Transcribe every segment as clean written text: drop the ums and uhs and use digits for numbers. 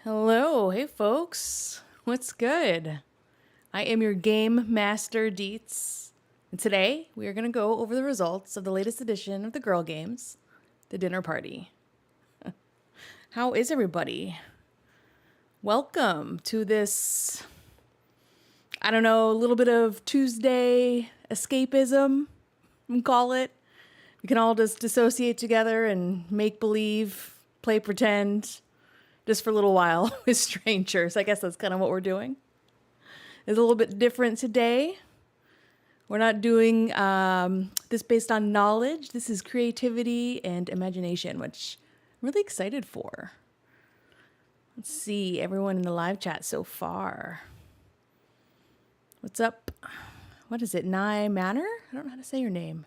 Hello, hey folks, what's good? I am your Game Master Deets, and today we are going to go over the results of the latest edition of the Girl Games, the Dinner Party. How is everybody? Welcome to this, I don't know, a little bit of Tuesday escapism, we can call it. We can all just dissociate together and make believe, play pretend, just for a little while with strangers. I guess that's kind of what we're doing. It's a little bit different today. We're not doing this based on knowledge. This is creativity and imagination, which I'm really excited for. Let's see everyone in the live chat so far. What's up? What is it? Nye Manor? I don't know how to say your name.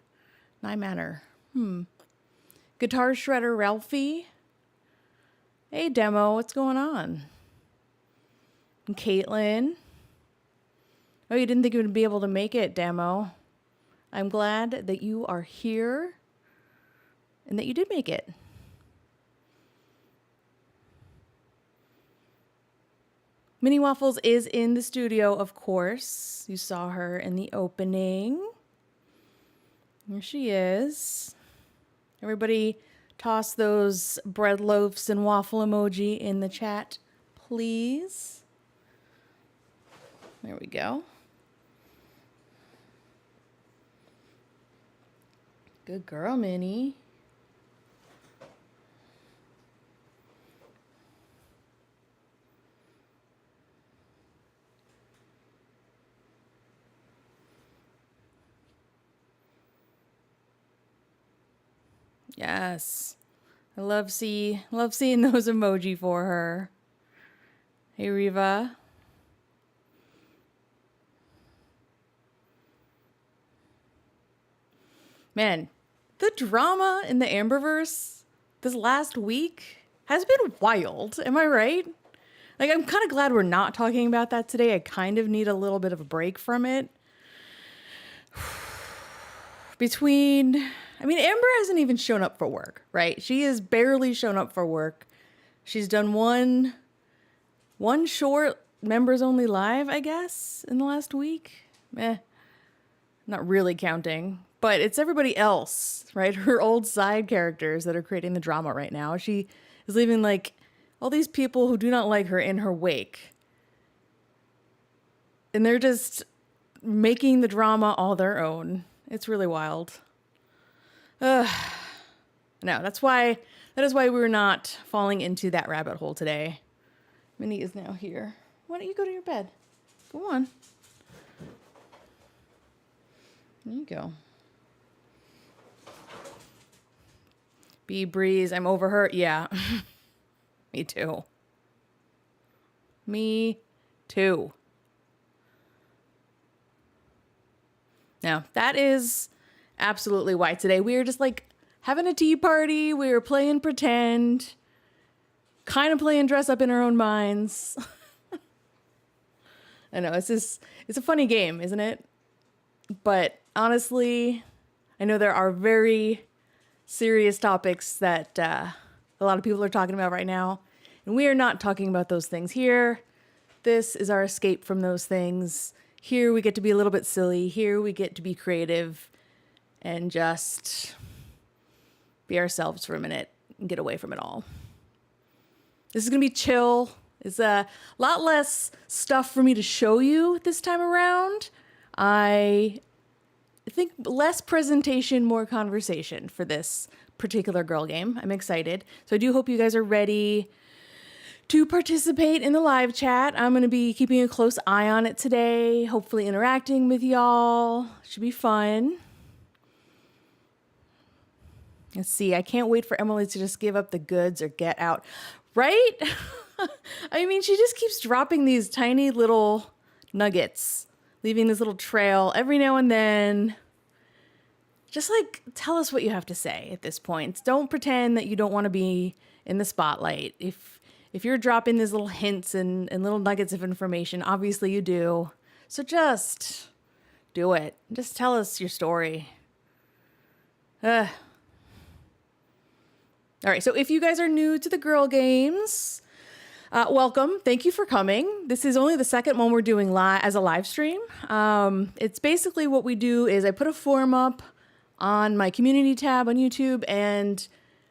Nye Manor. Guitar Shredder Ralphie. Hey, Demo, what's going on? And Caitlin. Oh, you didn't think you would be able to make it, Demo. I'm glad that you are here and that you did make it. Minnie Waffles is in the studio, of course. You saw her in the opening. Here she is. Everybody toss those bread loaves and waffle emoji in the chat, please. There we go. Good girl, Minnie. Yes. I love seeing those emoji for her. Hey, Riva. Man, the drama in the Amberverse this last week has been wild. Am I right? Like, I'm kind of glad we're not talking about that today. I kind of need a little bit of a break from it. Amber hasn't even shown up for work, right? She has barely shown up for work. She's done one short members only live, I guess, in the last week. Not really counting, but it's everybody else, right? Her old side characters that are creating the drama right now. She is leaving like all these people who do not like her in her wake. And they're just making the drama all their own. It's really wild. No, that is why we're not falling into that rabbit hole today. Minnie is now here. Why don't you go to your bed? Go on. There you go. Bee Breeze, I'm over her. Yeah. Me too. Me too. Now, that is absolutely why today we are just like having a tea party. We were playing pretend, kind of playing dress up in our own minds. I know it's a funny game, isn't it? But honestly, I know there are very serious topics that a lot of people are talking about right now, and we are not talking about those things here. This is our escape from those things. Here we get to be a little bit silly. Here we get to be creative and just be ourselves for a minute and get away from it all. This is going to be chill. It's a lot less stuff for me to show you this time around. I think less presentation, more conversation for this particular girl game. I'm excited. So I do hope you guys are ready to participate in the live chat. I'm going to be keeping a close eye on it today, hopefully interacting with y'all. Should be fun. Let's see. I can't wait for Emily to just give up the goods or get out. Right? I mean, she just keeps dropping these tiny little nuggets, leaving this little trail every now and then. Just like, tell us what you have to say at this point. Don't pretend that you don't want to be in the spotlight. If you're dropping these little hints and little nuggets of information, obviously you do. So just do it. Just tell us your story. All right, so if you guys are new to the girl games, Welcome. Thank you for coming. This is only the second one we're doing as a live stream. It's basically what we do is I put a form up on my community tab on YouTube, and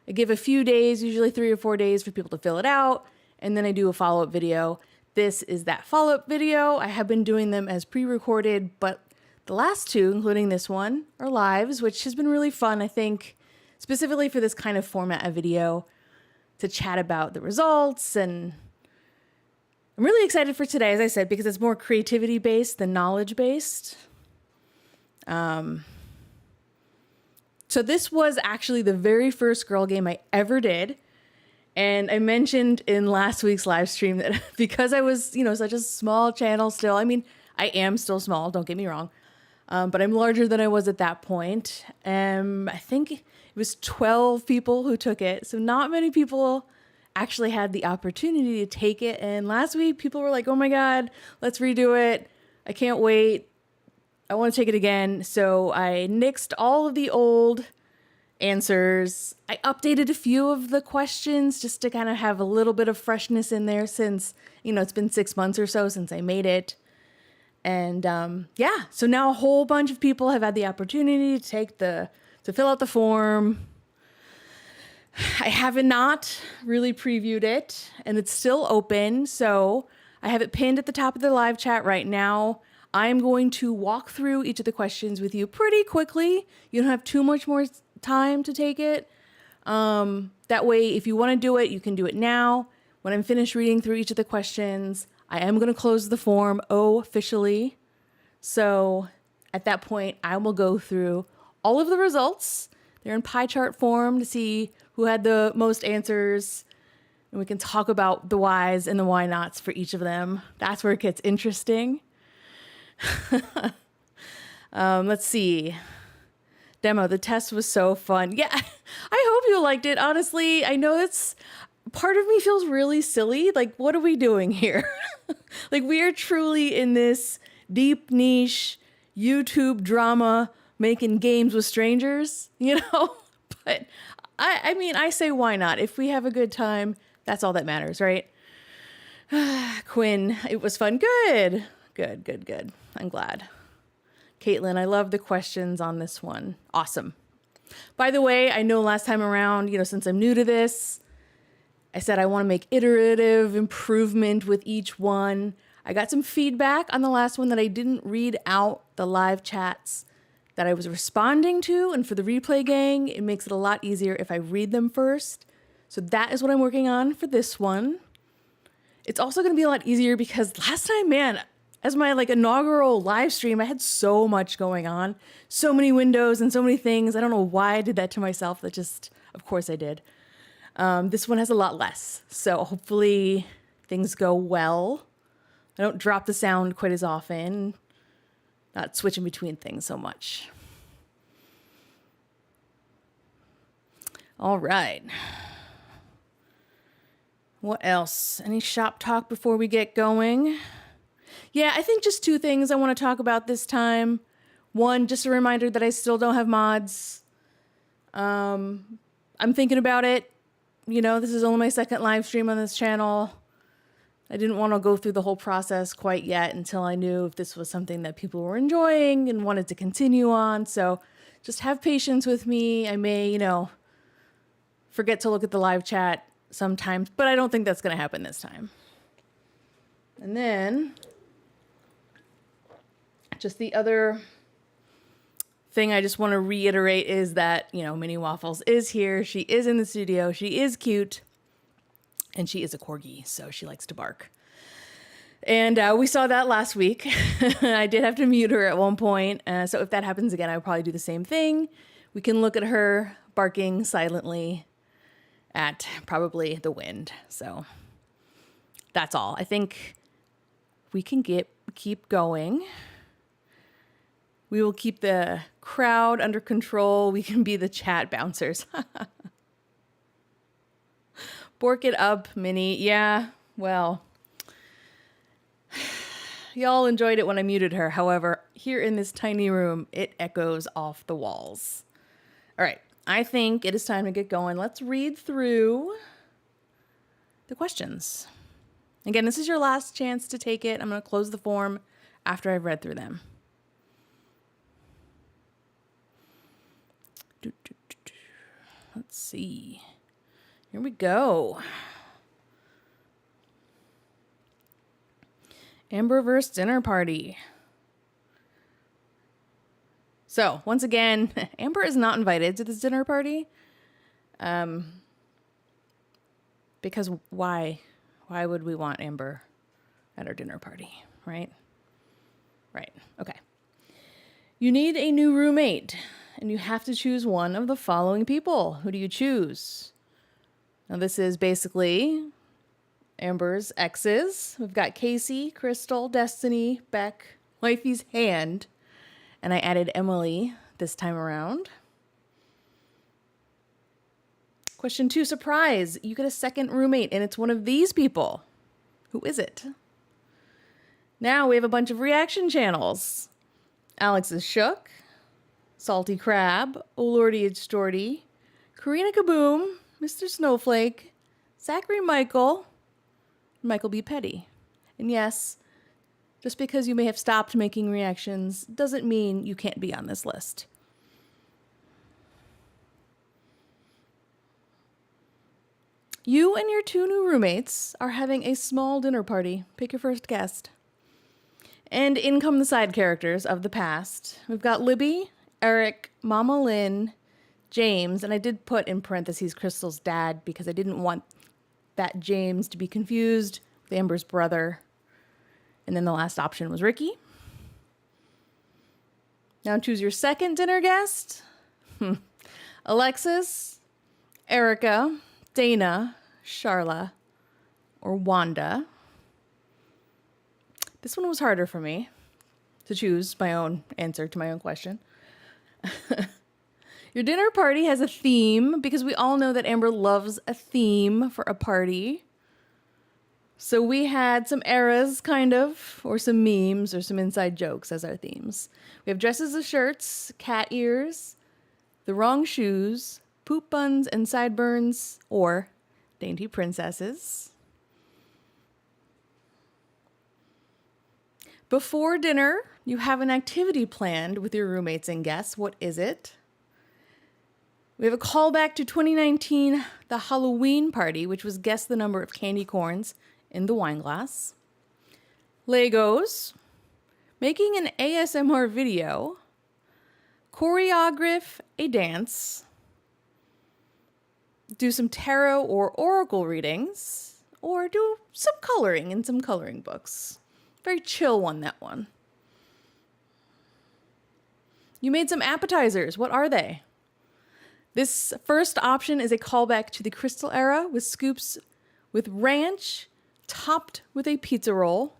I give a few days, usually 3 or 4 days, for people to fill it out, and then I do a follow-up video. This is that follow-up video. I have been doing them as pre-recorded, but the last two, including this one, are lives, which has been really fun, I think, specifically for this kind of format of video, to chat about the results. And I'm really excited for today, as I said, because it's more creativity-based than knowledge-based. So this was actually the very first girl game I ever did. And I mentioned in last week's live stream that because I was, such a small channel still, I mean, I am still small, don't get me wrong, but I'm larger than I was at that point. I think it was 12 people who took it. So not many people actually had the opportunity to take it. And last week, people were like, oh my God, let's redo it. I can't wait. I want to take it again. So I nixed all of the old answers. I updated a few of the questions just to kind of have a little bit of freshness in there since, it's been 6 months or so since I made it. And so now a whole bunch of people have had the opportunity to fill out the form. I have not really previewed it, and it's still open. So I have it pinned at the top of the live chat right now. I'm going to walk through each of the questions with you pretty quickly. You don't have too much more time to take it. That way, if you want to do it, you can do it now. When I'm finished reading through each of the questions, I am going to close the form officially. So at that point, I will go through all of the results. They're in pie chart form to see who had the most answers. And we can talk about the whys and the why nots for each of them. That's where it gets interesting. Let's see. Demo, the test was so fun. Yeah, I hope you liked it. Honestly, I know part of me feels really silly. Like, what are we doing here? Like, we are truly in this deep niche YouTube drama making games with strangers, But I mean, I say why not? If we have a good time, that's all that matters, right? Quinn, it was fun. Good. I'm glad. Caitlin, I love the questions on this one. Awesome. By the way, I know last time around, since I'm new to this, I said I want to make iterative improvement with each one. I got some feedback on the last one that I didn't read out the live chats that I was responding to. And for the replay gang, it makes it a lot easier if I read them first. So that is what I'm working on for this one. It's also going to be a lot easier because last time, man, as my inaugural live stream, I had so much going on, so many windows and so many things. I don't know why I did that to myself. Of course I did. This one has a lot less. So hopefully things go well. I don't drop the sound quite as often, not switching between things so much. All right. What else? Any shop talk before we get going? Yeah, I think just 2 things I want to talk about this time. One, just a reminder that I still don't have mods. I'm thinking about it. This is only my second live stream on this channel. I didn't want to go through the whole process quite yet until I knew if this was something that people were enjoying and wanted to continue on. So just have patience with me. I may, forget to look at the live chat sometimes, but I don't think that's going to happen this time. And then just the other thing I just want to reiterate is that, Minnie Waffles is here. She is in the studio. She is cute. And she is a corgi, so she likes to bark. And we saw that last week. I did have to mute her at one point. So if that happens again, I'll probably do the same thing. We can look at her barking silently at probably the wind. So that's all. I think we can keep going. We will keep the crowd under control. We can be the chat bouncers. Bork it up, Minnie. Yeah, well, y'all enjoyed it when I muted her. However, here in this tiny room, it echoes off the walls. All right, I think it is time to get going. Let's read through the questions. Again, this is your last chance to take it. I'm going to close the form after I've read through them. Let's see. Here we go. Amberverse dinner party. So, once again, Amber is not invited to this dinner party. Because why? Why would we want Amber at our dinner party, right? Right. Okay. You need a new roommate, and you have to choose one of the following people. Who do you choose? Now, this is basically Amber's exes. We've got Casey, Crystal, Destiny, Beck, Wifey's Hand, and I added Emily this time around. Question 2, surprise. You get a second roommate, and it's one of these people. Who is it? Now we have a bunch of reaction channels. Alex is Shook, Salty Crab, Oh Lordy It's Jordy, Karina Kaboom, Mr. Snowflake, Zachary Michael, Michael B. Petty. And yes, just because you may have stopped making reactions doesn't mean you can't be on this list. You and your 2 new roommates are having a small dinner party. Pick your first guest. And in come the side characters of the past. We've got Libby, Eric, Mama Lynn, James, and I did put in parentheses Crystal's dad because I didn't want that James to be confused with Amber's brother. And then the last option was Ricky. Now choose your second dinner guest. Alexis, Erica, Dana, Charla, or Wanda. This one was harder for me to choose my own answer to my own question. Your dinner party has a theme because we all know that Amber loves a theme for a party. So we had some eras, kind of, or some memes or some inside jokes as our themes. We have dresses as shirts, cat ears, the wrong shoes, poop buns and sideburns, or dainty princesses. Before dinner, you have an activity planned with your roommates and guests. What is it? We have a callback to 2019, the Halloween party, which was guess the number of candy corns in the wine glass. Legos, making an ASMR video, choreograph a dance, do some tarot or oracle readings, or do some coloring in some coloring books. Very chill one, that one. You made some appetizers. What are they? This first option is a callback to the Crystal era with scoops with ranch topped with a pizza roll.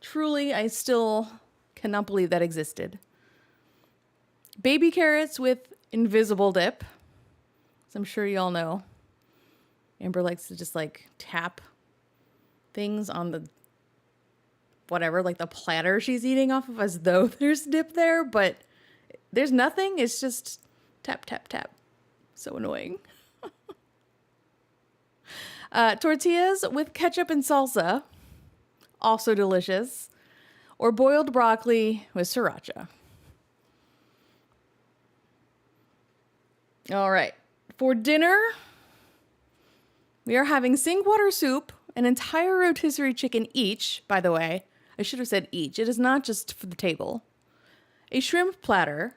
Truly, I still cannot believe that existed. Baby carrots with invisible dip. As I'm sure you all know, Amber likes to just like tap things on the whatever, like the platter she's eating off of as though there's dip there, but there's nothing. It's just tap, tap, tap. So annoying. Tortillas with ketchup and salsa. Also delicious. Or boiled broccoli with sriracha. All right. For dinner, we are having sink water soup, an entire rotisserie chicken each, by the way. I should have said each. It is not just for the table. A shrimp platter,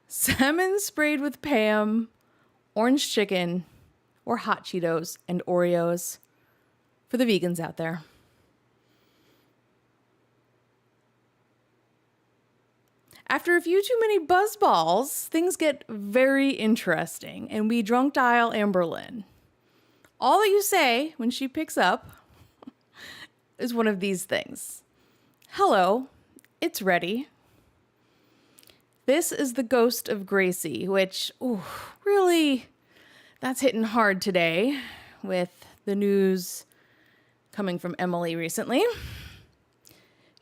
salmon sprayed with Pam, orange chicken, or hot Cheetos and Oreos for the vegans out there. After a few too many buzzballs, things get very interesting, and we drunk dial Amberlynn. All that you say when she picks up is one of these things. Hello, it's ready. This is the ghost of Gracie, which, really, that's hitting hard today with the news coming from Emily recently.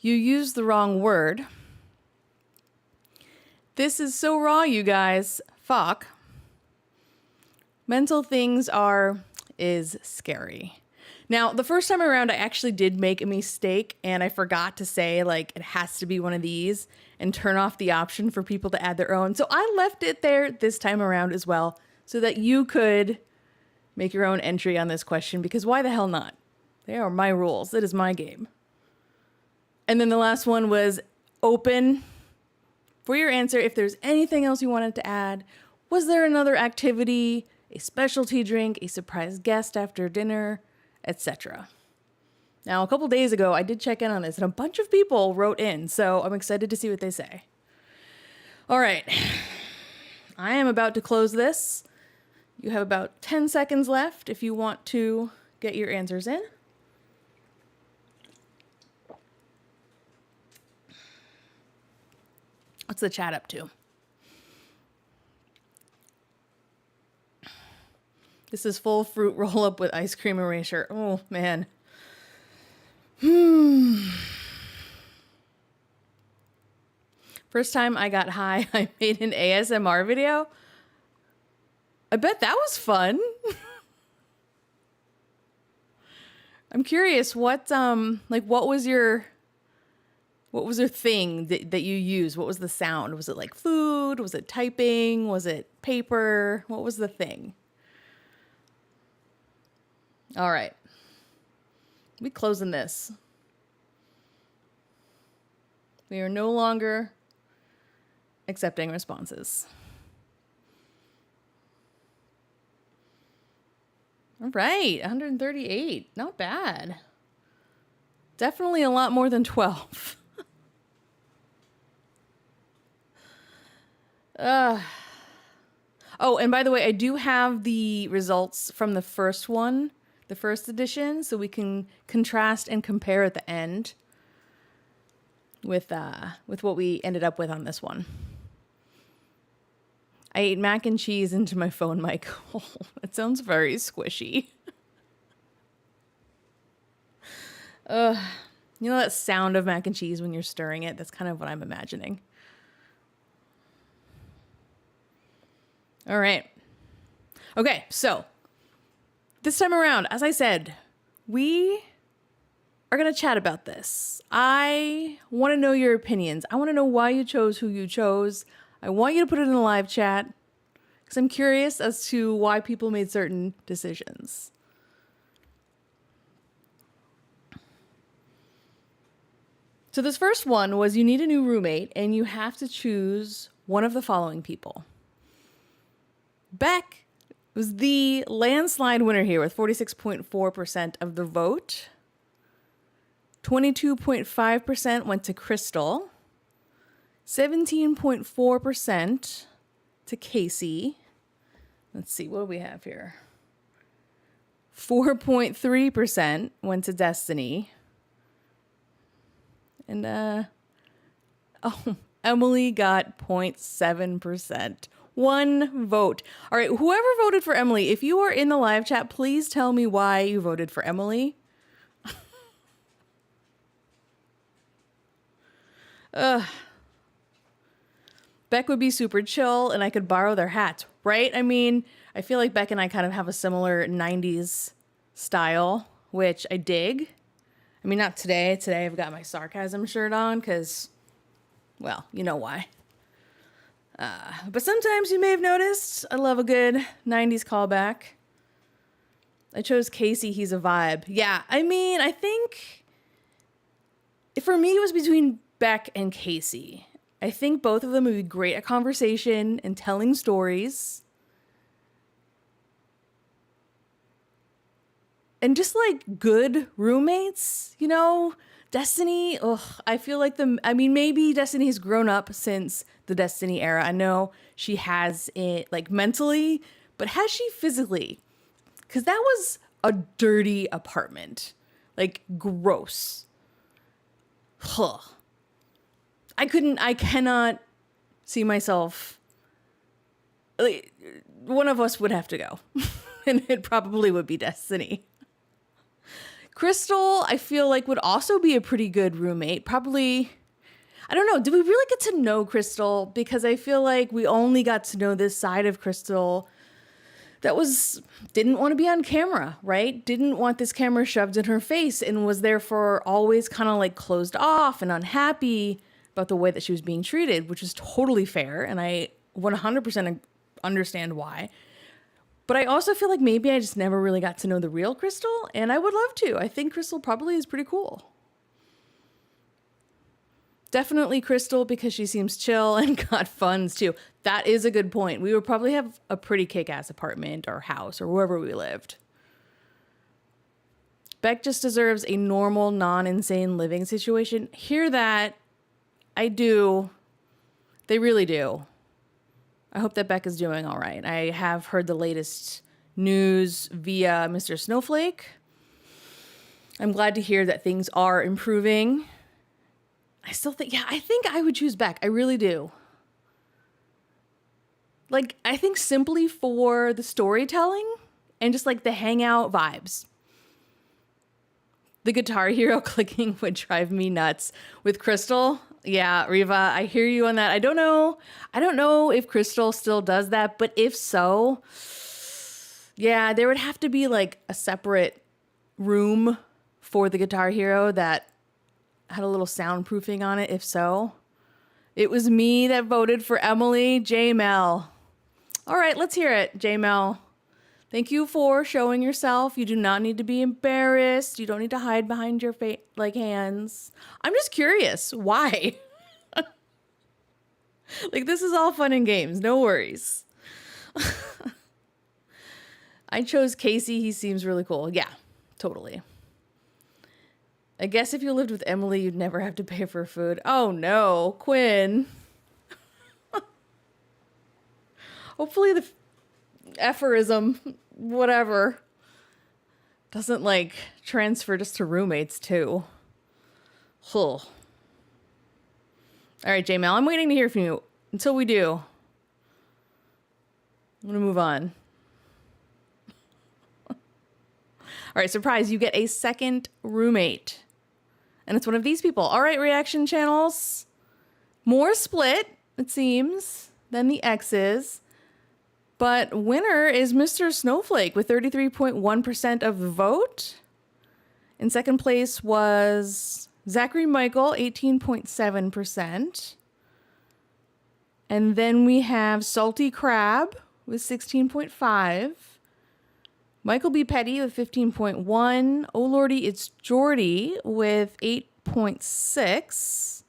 You used the wrong word. This is so raw, you guys. Fuck. Mental things is scary. Now, the first time around, I actually did make a mistake and I forgot to say, like, it has to be one of these and turn off the option for people to add their own. So I left it there this time around as well so that you could make your own entry on this question, because why the hell not? They are my rules. It is my game. And then the last one was open for your answer if there's anything else you wanted to add. Was there another activity, a specialty drink, a surprise guest after dinner, etc. Now, a couple days ago, I did check in on this and a bunch of people wrote in, so I'm excited to see what they say. All right. I am about to close this. You have about 10 seconds left if you want to get your answers in. What's the chat up to? This is full fruit roll up with ice cream erasure. Oh, man. First time I got high, I made an ASMR video. I bet that was fun. I'm curious, what was your thing that you used? What was the sound? Was it like food? Was it typing? Was it paper? What was the thing? All right. We closing this. We are no longer accepting responses. All right, 138. Not bad. Definitely a lot more than 12. Oh, and by the way, I do have the results from the first one, the first edition, so we can contrast and compare at the end with what we ended up with on this one. I ate mac and cheese into my phone mic. Oh, it sounds very squishy. You know that sound of mac and cheese when you're stirring it? That's kind of what I'm imagining. All right. Okay, so this time around, as I said, we are going to chat about this. I want to know your opinions. I want to know why you chose who you chose. I want you to put it in the live chat because I'm curious as to why people made certain decisions. So this first one was you need a new roommate and you have to choose one of the following people. Beck was the landslide winner here with 46.4% of the vote. 22.5% went to Crystal. 17.4% to Casey. Let's see, what do we have here? 4.3% went to Destiny. And, Emily got 0.7%. One vote. All right, whoever voted for Emily, if you are in the live chat, please tell me why you voted for Emily. Beck would be super chill and I could borrow their hats, right? I mean, I feel like Beck and I kind of have a similar 90s style, which I dig. I mean, not today. Today I've got my sarcasm shirt on because, well, you know why. But sometimes you may have noticed I love a good 90s callback. I chose Casey. He's a vibe. Yeah, I mean, I think for me it was between Beck and Casey. I think both of them would be great at conversation and telling stories. And just like good roommates, you know, Destiny, I feel like maybe Destiny has grown up since the Destiny era. I know she has it like mentally, but has she physically? Because that was a dirty apartment. Like gross. Huh. I cannot see myself. Like, one of us would have to go. And it probably would be Destiny. Crystal, I feel like would also be a pretty good roommate. Probably, I don't know. Did we really get to know Crystal? Because I feel like we only got to know this side of Crystal didn't want to be on camera, right? Didn't want this camera shoved in her face and was therefore always kind of like closed off and unhappy about the way that she was being treated, which is totally fair. And I 100% understand why. But I also feel like maybe I just never really got to know the real Crystal, and I would love to. I think Crystal probably is pretty cool. Definitely Crystal because she seems chill and got funds too. That is a good point. We would probably have a pretty kick-ass apartment or house or wherever we lived. Beck just deserves a normal, non-insane living situation. Hear that. I do. They really do. I hope that Beck is doing all right. I have heard the latest news via Mr. Snowflake. I'm glad to hear that things are improving. I still think, I think I would choose Beck. I really do. Like, I think simply for the storytelling and just like the hangout vibes. The Guitar Hero clicking would drive me nuts. With Crystal, yeah, Riva, I hear you on that. I don't know if Crystal still does that, but if so, yeah, there would have to be like a separate room for the Guitar Hero that had a little soundproofing on it, if so. It was me that voted for Emily. J Mel. All right, let's hear it, J Mel. Thank you for showing yourself. You do not need to be embarrassed. You don't need to hide behind your hands. I'm just curious. Why? Like, this is all fun and games. No worries. I chose Casey. He seems really cool. Yeah, totally. I guess if you lived with Emily, you'd never have to pay for food. Oh no, Quinn. Hopefully the aphorism, whatever, doesn't like transfer just to roommates too. Huh. All right, J-Mal, I'm waiting to hear from you. Until we do, I'm gonna move on. All right, surprise, you get a second roommate. And it's one of these people. All right, reaction channels. More split, it seems, than the X's. But winner is Mr. Snowflake with 33.1% of the vote. In second place was Zachary Michael, 18.7%. And then we have Salty Crab with 16.5%. Michael B. Petty with 15.1%. Oh Lordy, it's Jordy with 8.6%.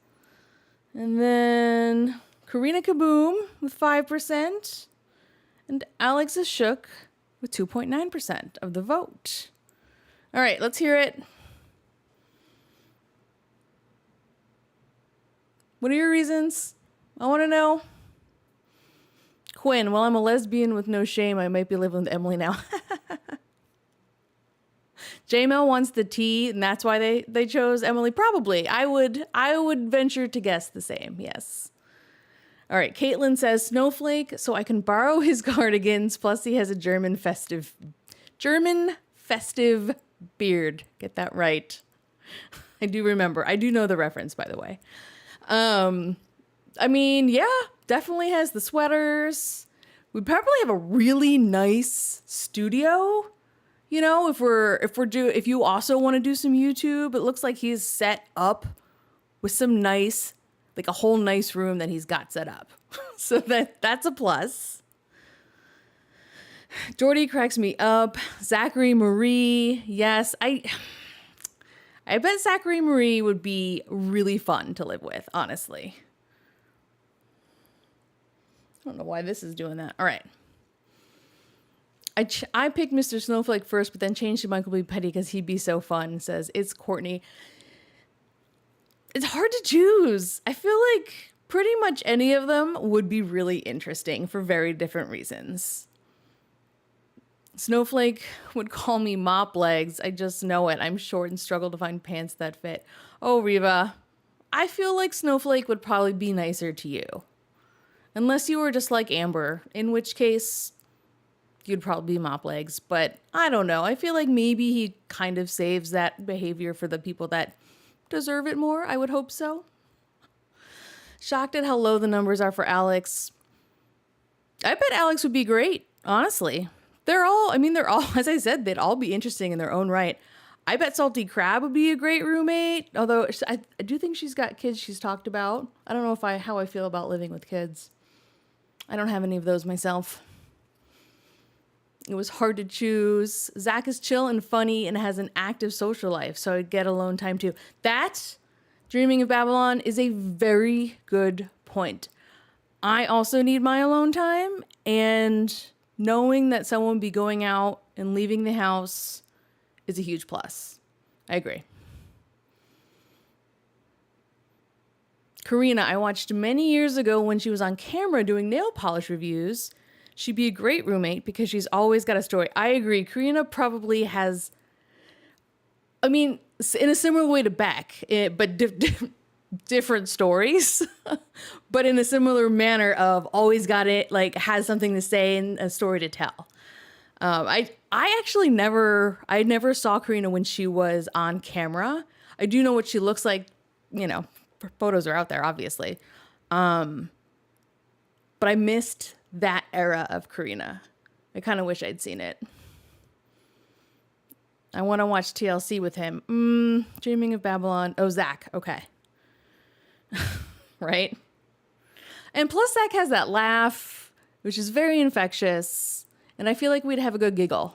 And then Karina Kaboom with 5%. And Alex is Shook with 2.9% of the vote. All right, let's hear it. What are your reasons? I want to know. Quinn, well, I'm a lesbian with no shame. I might be living with Emily now. J-Mel wants the tea, and that's why they chose Emily. Probably. I would venture to guess the same, yes. All right, Caitlin says, Snowflake, so I can borrow his cardigans, plus he has a German festive beard. Get that right. I do remember. I do know the reference, by the way. I mean, yeah, definitely has the sweaters. We probably have a really nice studio. You know, if you also want to do some YouTube, it looks like he's set up with some nice, like a whole nice room that he's got set up. So that's a plus. Jordy cracks me up. Zachary Marie. Yes, I bet Zachary Marie would be really fun to live with, honestly. I don't know why this is doing that. All right. I picked Mr. Snowflake first, but then changed to Michael B. Petty because he'd be so fun. Says, it's Courtney. It's hard to choose. I feel like pretty much any of them would be really interesting for very different reasons. Snowflake would call me mop legs. I just know it. I'm short and struggle to find pants that fit. Oh, Reva, I feel like Snowflake would probably be nicer to you. Unless you were just like Amber, in which case you'd probably be mop legs. But I don't know. I feel like maybe he kind of saves that behavior for the people that deserve it more. I would hope so. Shocked at how low the numbers are for Alex. I bet Alex would be great, honestly. they're all, as I said, they'd all be interesting in their own right. I bet Salty Crab would be a great roommate, although I do think she's got kids she's talked about. I don't know how I feel about living with kids. I don't have any of those myself. It was hard to choose. Zach is chill and funny and has an active social life, so I'd get alone time too. That, Dreaming of Babylon, is a very good point. I also need my alone time, and knowing that someone would be going out and leaving the house is a huge plus. I agree. Karina, I watched many years ago when she was on camera doing nail polish reviews. She'd be a great roommate because she's always got a story. I agree. Karina probably has, I mean, in a similar way to Beck, but different stories, but in a similar manner of always got it, like has something to say and a story to tell. I actually never saw Karina when she was on camera. I do know what she looks like, you know, photos are out there, obviously. But I missed that era of Karina. I kind of wish I'd seen it. I want to watch TLC with him. Dreaming of Babylon. Oh, Zach. Okay. Right? And plus Zach has that laugh, which is very infectious. And I feel like we'd have a good giggle.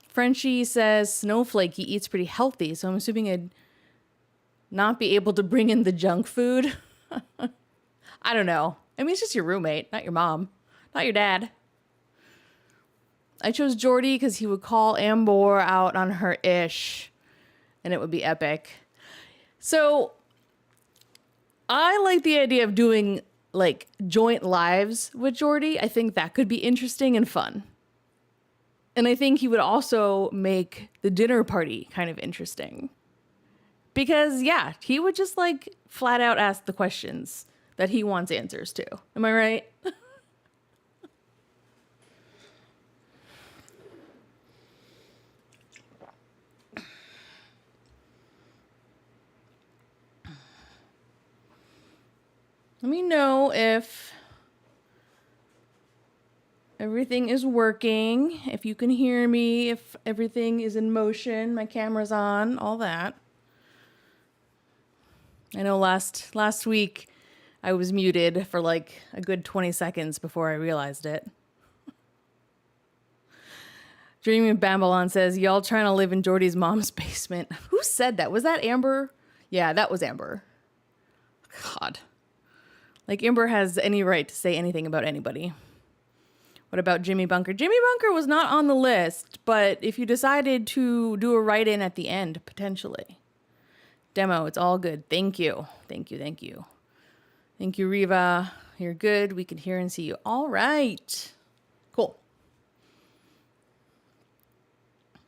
Frenchie says Snowflake, he eats pretty healthy, so I'm assuming I'd not be able to bring in the junk food. I don't know. I mean, it's just your roommate, not your mom, not your dad. I chose Jordy because he would call Amber out on her ish, and it would be epic. So I like the idea of doing like joint lives with Jordy. I think that could be interesting and fun. And I think he would also make the dinner party kind of interesting. Because, yeah, he would just like flat out ask the questions that he wants answers to. Am I right? Let me know if everything is working, if you can hear me, if everything is in motion, my camera's on, all that. I know last week I was muted for like a good 20 seconds before I realized it. Dreaming of Babylon says, y'all trying to live in Jordy's mom's basement. Who said that? Was that Amber? Yeah, that was Amber. God. Like Amber has any right to say anything about anybody. What about Jimmy Bunker? Jimmy Bunker was not on the list, but if you decided to do a write-in at the end, potentially. Demo, it's all good. Thank you. Thank you, thank you. Thank you, Riva. You're good. We can hear and see you. All right. Cool.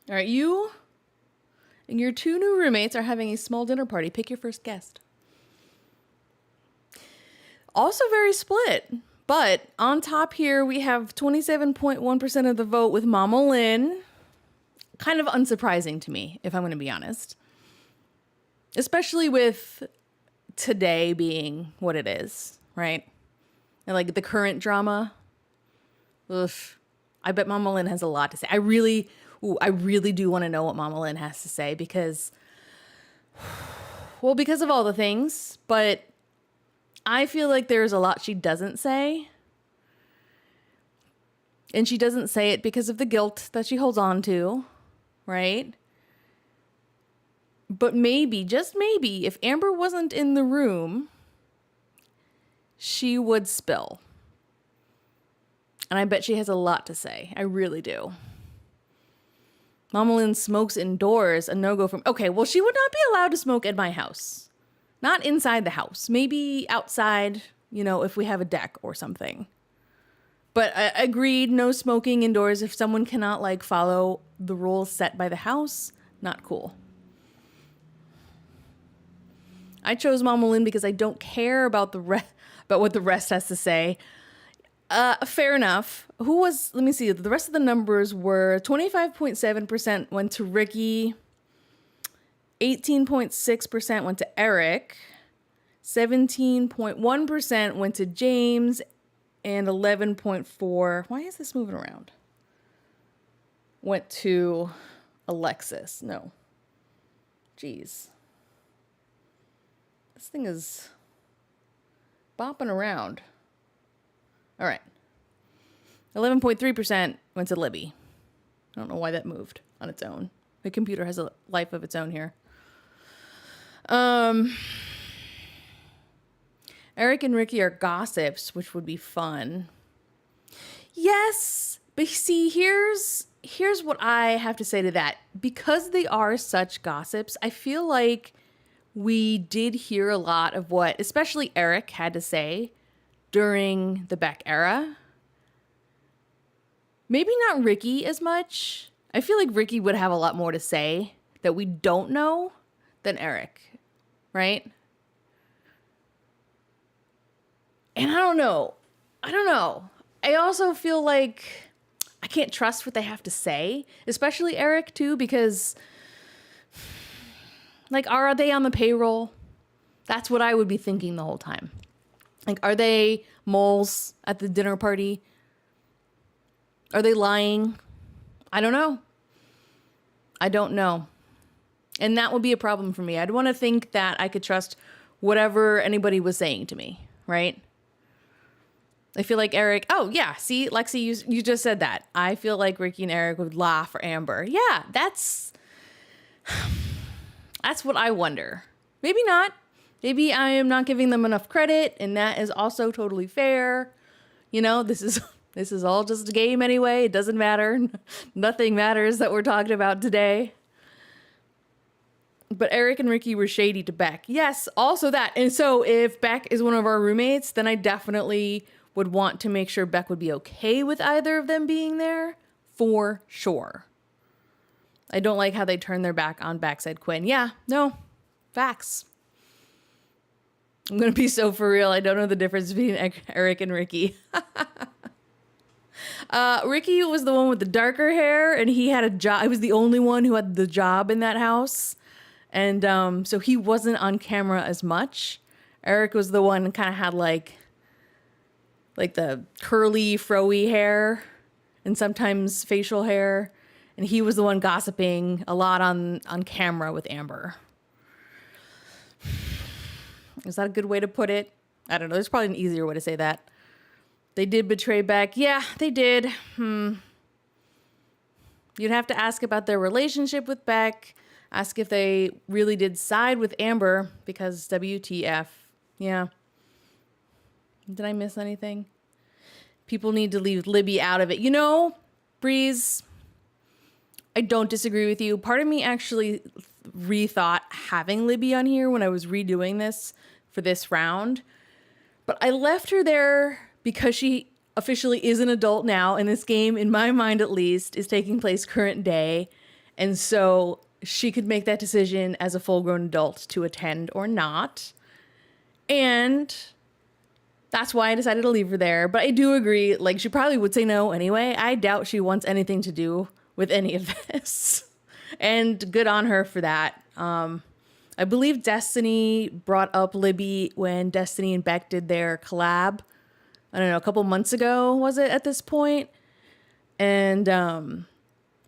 All right, you and your two new roommates are having a small dinner party. Pick your first guest. Also very split. But on top here, we have 27.1% of the vote with Mama Lynn. Kind of unsurprising to me, if I'm going to be honest. Especially with today being what it is, right? And like the current drama. Ugh. I bet Mama Lynn has a lot to say. I really do want to know what Mama Lynn has to say because of all the things, but I feel like there's a lot she doesn't say. And she doesn't say it because of the guilt that she holds on to, right? But maybe, just maybe, if Amber wasn't in the room, she would spill. And I bet she has a lot to say. I really do. Mama Lynn smokes indoors, a no-go from... Okay, well, she would not be allowed to smoke at my house. Not inside the house. Maybe outside, you know, if we have a deck or something. But agreed, no smoking indoors. If someone cannot, like, follow the rules set by the house, not cool. I chose Mama Lynn because I don't care about about what the rest has to say. Fair enough. Let me see. The rest of the numbers were 25.7% went to Ricky. 18.6% went to Eric. 17.1% went to James, and 11.4, why is this moving around? Went to Alexis. No. Jeez. This thing is bopping around. All right. 11.3% went to Libby. I don't know why that moved on its own. The computer has a life of its own here. Eric and Ricky are gossips, which would be fun. Yes, but see, here's what I have to say to that. Because they are such gossips, I feel like we did hear a lot of what, especially Eric, had to say during the Beck era. Maybe not Ricky as much. I feel like Ricky would have a lot more to say that we don't know than Eric, right? And I don't know. I also feel like I can't trust what they have to say, especially Eric too, because like, are they on the payroll? That's what I would be thinking the whole time. Like, are they moles at the dinner party? Are they lying? I don't know. And that would be a problem for me. I'd want to think that I could trust whatever anybody was saying to me, right? I feel like Eric, oh yeah, see, Lexi, you just said that. I feel like Ricky and Eric would lie for Amber. Yeah, that's what I wonder. Maybe not. Maybe I am not giving them enough credit, and that is also totally fair. You know, this is all just a game anyway. It doesn't matter. Nothing matters that we're talking about today. But Eric and Ricky were shady to Beck. Yes, also that. And so if Beck is one of our roommates, then I definitely would want to make sure Beck would be okay with either of them being there, for sure. I don't like how they turn their back on Backside Quinn. Yeah, no, facts. I'm going to be so for real. I don't know the difference between Eric and Ricky. Ricky was the one with the darker hair, and he had a job. I was the only one who had the job in that house. And so he wasn't on camera as much. Eric was the one who kind of had like the curly, fro-y hair and sometimes facial hair. And he was the one gossiping a lot on camera with Amber. Is that a good way to put it? I don't know. There's probably an easier way to say that. They did betray Beck. Yeah, they did. You'd have to ask about their relationship with Beck. Ask if they really did side with Amber, because WTF. Yeah. Did I miss anything? People need to leave Libby out of it. You know, Breeze, I don't disagree with you. Part of me actually rethought having Libby on here when I was redoing this for this round. But I left her there because she officially is an adult now, and this game, in my mind at least, is taking place current day. And so she could make that decision as a full-grown adult to attend or not. And that's why I decided to leave her there. But I do agree, like, she probably would say no anyway. I doubt she wants anything to do with any of this. And good on her for that. I believe Destiny brought up Libby when Destiny and Beck did their collab. I don't know, a couple months ago, was it, at this point? And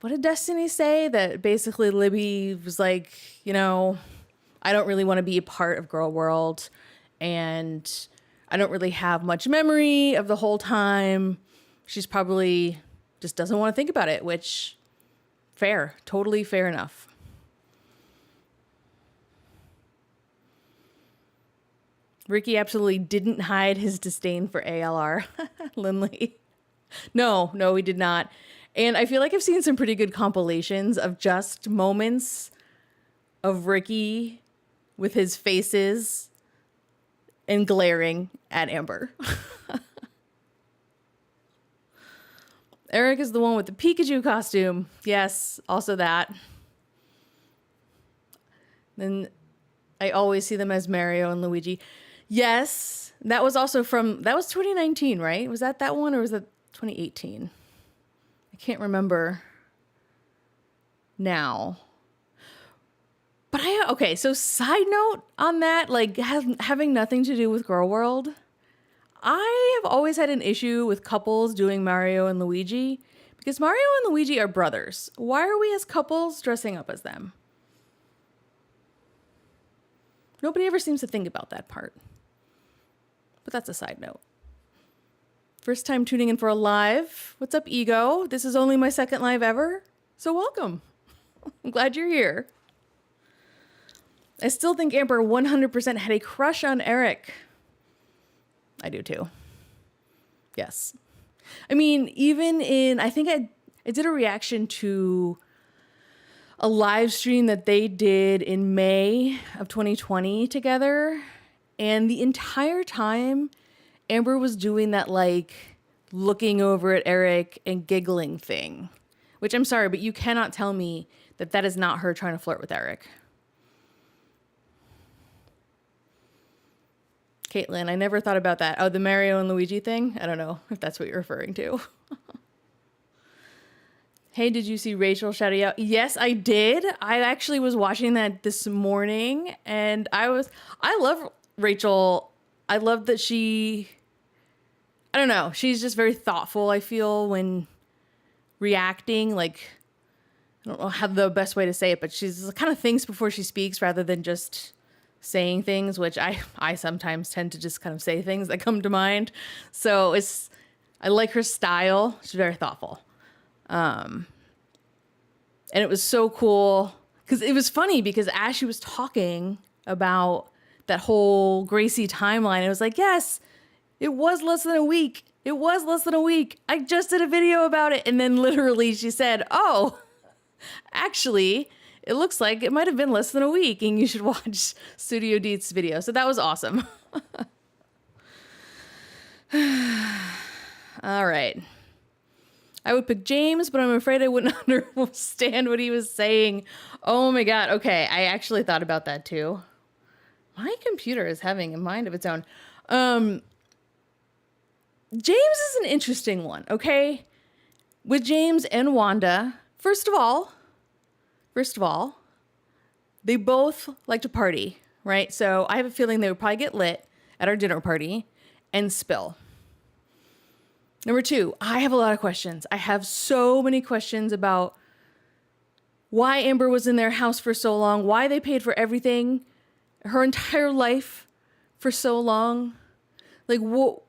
what did Destiny say? That basically Libby was like, you know, I don't really want to be a part of Girl World, and I don't really have much memory of the whole time. She's probably just doesn't want to think about it, which, fair, totally fair enough. Ricky absolutely didn't hide his disdain for ALR. Lindley. No, he did not. And I feel like I've seen some pretty good compilations of just moments of Ricky with his faces and glaring at Amber. Eric is the one with the Pikachu costume. Yes, also that. Then I always see them as Mario and Luigi. Yes, that was also that was 2019, right? Was that one, or was that 2018? I can't remember now. But okay, so side note on that, like having nothing to do with Girl World, I have always had an issue with couples doing Mario and Luigi because Mario and Luigi are brothers. Why are we as couples dressing up as them? Nobody ever seems to think about that part. But that's a side note. First time tuning in for a live. What's up, Ego? This is only my second live ever, so welcome. I'm glad you're here. I still think Amber 100% had a crush on Eric. I do too. Yes. I mean, even I think I did a reaction to a live stream that they did in May of 2020 together. And the entire time, Amber was doing that, like, looking over at Eric and giggling thing. Which I'm sorry, but you cannot tell me that that is not her trying to flirt with Eric. Caitlin, I never thought about that. Oh, the Mario and Luigi thing? I don't know if that's what you're referring to. Hey, did you see Rachel shouting out? Yes, I did. I actually was watching that this morning, and I love Rachel. I love that I don't know, she's just very thoughtful, I feel, when reacting. Like, I don't know how the best way to say it, but she's kind of thinks before she speaks rather than just saying things, which I sometimes tend to just kind of say things that come to mind. So I like her style. She's very thoughtful. And it was so cool because it was funny because as she was talking about that whole Gracie timeline, it was like, yes, it was less than a week. It was less than a week. I just did a video about it. And then literally she said, oh, actually, it looks like it might have been less than a week and you should watch Studio Deet's video. So that was awesome. All right. I would pick James, but I'm afraid I wouldn't understand what he was saying. Oh my God. Okay. I actually thought about that too. My computer is having a mind of its own. James is an interesting one. Okay. With James and Wanda, first of all, they both like to party, right? So I have a feeling they would probably get lit at our dinner party and spill. Number two, I have a lot of questions. I have so many questions about why Amber was in their house for so long, why they paid for everything, her entire life for so long. Like, what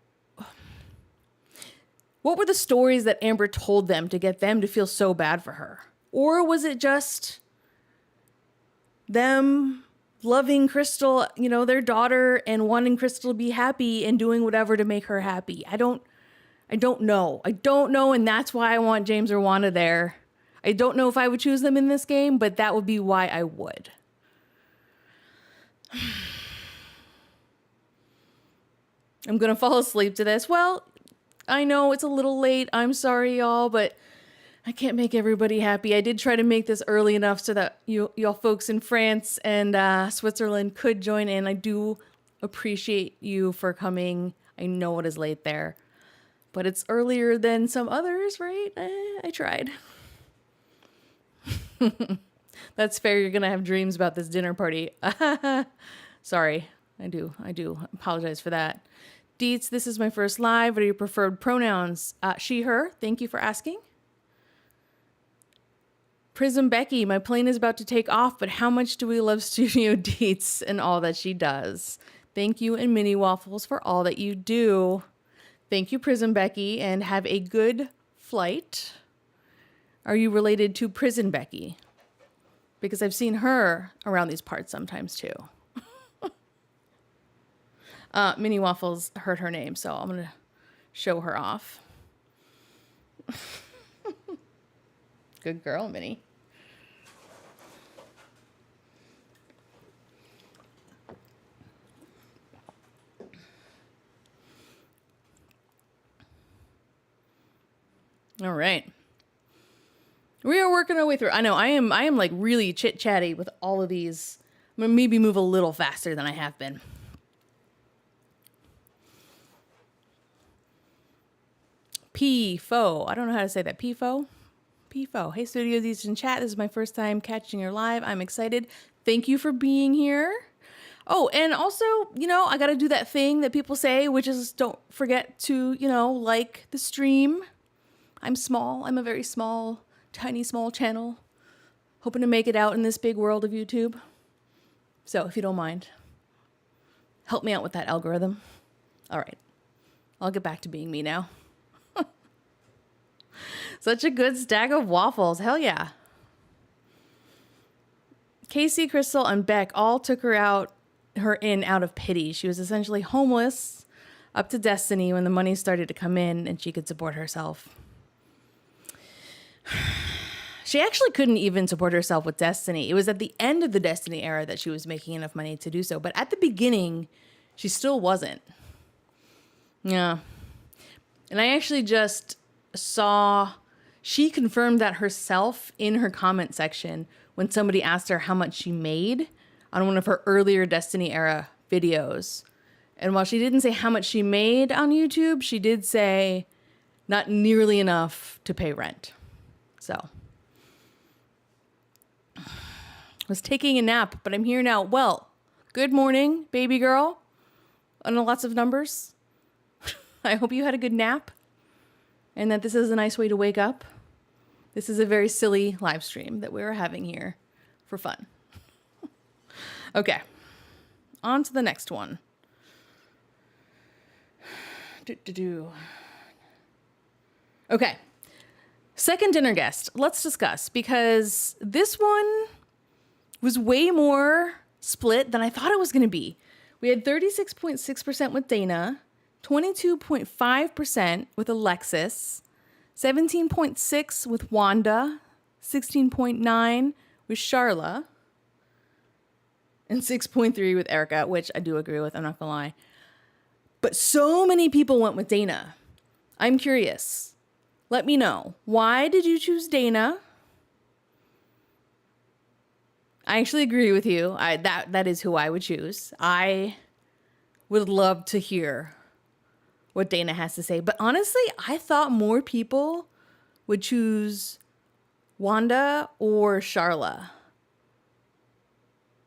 were the stories that Amber told them to get them to feel so bad for her? Or was it just them loving Crystal, their daughter, and wanting Crystal to be happy and doing whatever to make her happy? I don't know. I don't know, and that's why I want James or Wanda there. I don't know if I would choose them in this game, but that would be why I would. I'm going to fall asleep to this. Well, I know it's a little late. I'm sorry, y'all, but I can't make everybody happy. I did try to make this early enough so that y'all folks in France and Switzerland could join in. I do appreciate you for coming. I know it is late there, but it's earlier than some others, right? I tried. That's fair. You're going to have dreams about this dinner party. Sorry. I do apologize for that. Deets, this is my first live. What are your preferred pronouns? She, her. Thank you for asking. Prism Becky, my plane is about to take off, but how much do we love Studio Deets and all that she does? Thank you and Mini Waffles for all that you do. Thank you, Prism Becky, and have a good flight. Are you related to Prison Becky? Because I've seen her around these parts sometimes too. Mini Waffles heard her name, so I'm going to show her off. Good girl, Minnie. All right. We are working our way through. I know I am like really chit-chatty with all of these. I'm going to maybe move a little faster than I have been. P-Fo. I don't know how to say that. P-Fo? P-Fo. Hey, Studio Deets in chat. This is my first time catching your live. I'm excited. Thank you for being here. Oh, and also, I got to do that thing that people say, which is don't forget to, like the stream. I'm small. I'm a very small, tiny, small channel. Hoping to make it out in this big world of YouTube. So if you don't mind, help me out with that algorithm. All right. I'll get back to being me now. Such a good stack of waffles. Hell yeah. Casey, Crystal, and Beck all took her in out of pity. She was essentially homeless up to Destiny when the money started to come in and she could support herself. She actually couldn't even support herself with Destiny. It was at the end of the Destiny era that she was making enough money to do so. But at the beginning, she still wasn't. Yeah. And I actually just saw, she confirmed that herself in her comment section when somebody asked her how much she made on one of her earlier Destiny era videos. And while she didn't say how much she made on YouTube, she did say not nearly enough to pay rent. So, I was taking a nap, but I'm here now. Well, good morning, baby girl. On lots of numbers. I hope you had a good nap and that this is a nice way to wake up. This is a very silly live stream that we're having here for fun. Okay, on to the next one. Okay, second dinner guest. Let's discuss, because this one was way more split than I thought it was going to be. We had 36.6% with Dana, 22.5% with Alexis, 17.6% with Wanda, 16.9% with Charla, and 6.3% with Erica, which I do agree with, I'm not gonna lie. But so many people went with Dana. I'm curious. Let me know. Why did you choose Dana? I actually agree with you. That is who I would choose. I would love to hear what Dana has to say. But honestly, I thought more people would choose Wanda or Charla,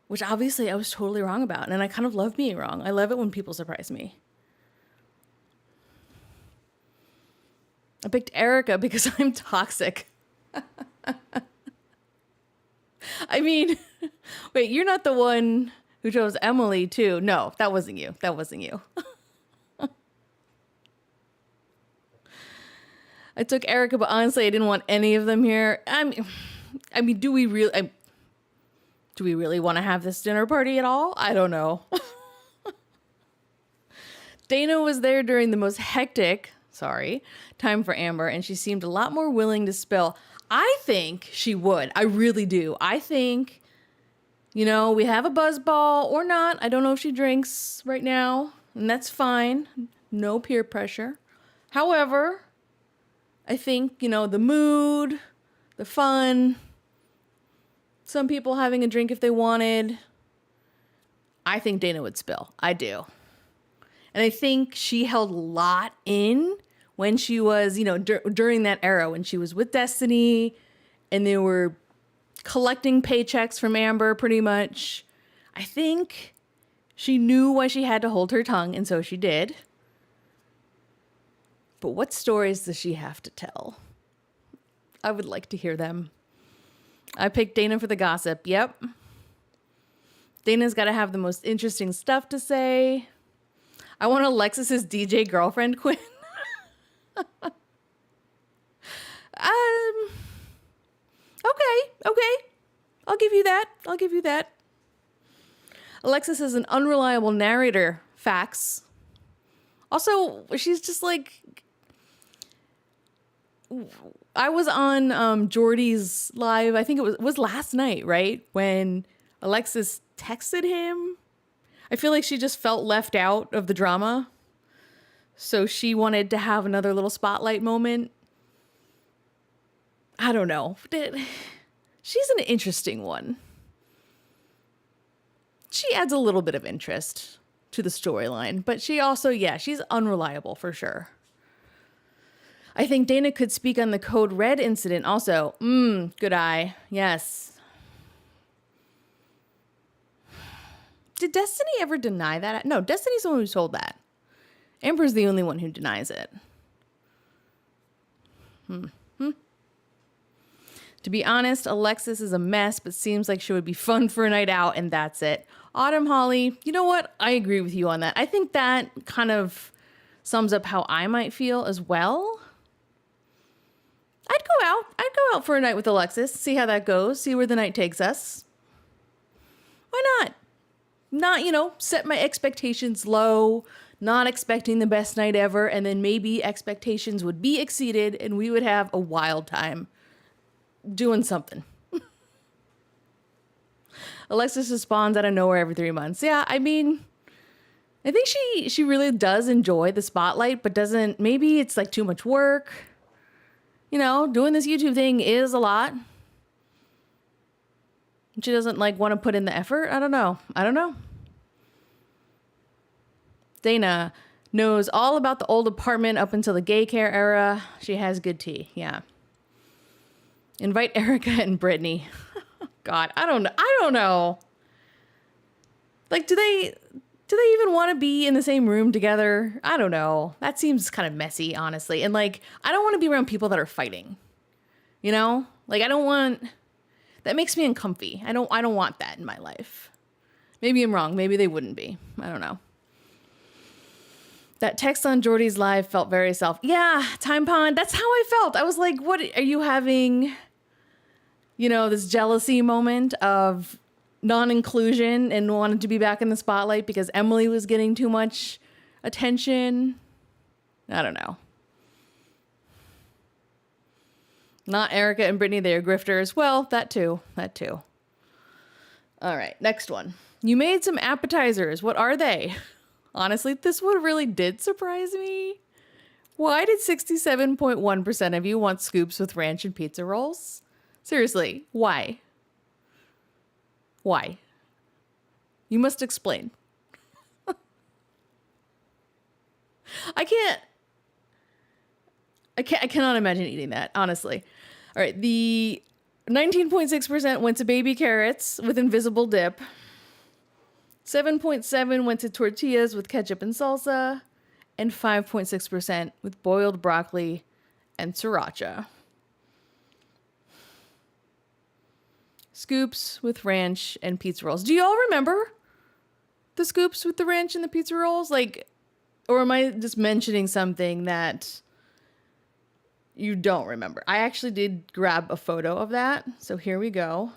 which obviously I was totally wrong about. And I kind of love being wrong. I love it when people surprise me. I picked Erica because I'm toxic. I mean, wait, you're not the one who chose Emily too. No, that wasn't you. That wasn't you. I took Erica, but honestly, I didn't want any of them here. I mean, do we really want to have this dinner party at all? I don't know. Dana was there during the most hectic, time for Amber, and she seemed a lot more willing to spill. I think she would. I really do. I think, we have a buzz ball or not. I don't know if she drinks right now, and that's fine. No peer pressure. However, I think, the mood, the fun, some people having a drink if they wanted. I think Dana would spill. I do. And I think she held a lot in when she was, during that era when she was with Destiny and they were collecting paychecks from Amber pretty much. I think she knew why she had to hold her tongue, and so she did. But what stories does she have to tell? I would like to hear them. I picked Dana for the gossip. Yep. Dana's got to have the most interesting stuff to say. I want Alexis's DJ girlfriend Quinn. Okay. I'll give you that. Alexis is an unreliable narrator. Facts. Also, she's just like, I was on Jordy's live, I think it was last night, right? When Alexis texted him. I feel like she just felt left out of the drama. So she wanted to have another little spotlight moment. I don't know. She's an interesting one. She adds a little bit of interest to the storyline, but she also, she's unreliable for sure. I think Dana could speak on the Code Red incident also. Good eye. Yes. Did Destiny ever deny that? No, Destiny's the one who told that. Amber's the only one who denies it. To be honest, Alexis is a mess, but seems like she would be fun for a night out, and that's it. Autumn Holly, you know what? I agree with you on that. I think that kind of sums up how I might feel as well. I'd go out. I'd go out for a night with Alexis, see how that goes, see where the night takes us. Why not? Not, set my expectations low, not expecting the best night ever, and then maybe expectations would be exceeded and we would have a wild time doing something. Alexis just spawns out of nowhere every 3 months. Yeah, I mean, I think she really does enjoy the spotlight, but maybe it's like too much work. Doing this YouTube thing is a lot. She doesn't want to put in the effort. I don't know. Dana knows all about the old apartment up until the gay care era. She has good tea. Yeah. Invite Erica and Brittany. God, I don't know. Do they even want to be in the same room together? I don't know. That seems kind of messy, honestly. And I don't want to be around people that are fighting. I don't want, that makes me uncomfy. I don't want that in my life. Maybe I'm wrong. Maybe they wouldn't be. I don't know. That text on Jordy's live felt very yeah, Time Pond. That's how I felt. I was like, what are you having? This jealousy moment of non-inclusion and wanted to be back in the spotlight because Emily was getting too much attention. I don't know. Not Erica and Brittany, they are grifters. Well, that too. All right, next one. You made some appetizers. What are they? Honestly, this one really did surprise me. Why did 67.1% of you want scoops with ranch and pizza rolls? Seriously, why? Why? You must explain. I cannot imagine eating that, honestly. All right, the 19.6% went to baby carrots with invisible dip. 7.7% went to tortillas with ketchup and salsa. And 5.6% with boiled broccoli and sriracha. Scoops with ranch and pizza rolls. Do you all remember the scoops with the ranch and the pizza rolls? Or am I just mentioning something that you don't remember? I actually did grab a photo of that. So here we go.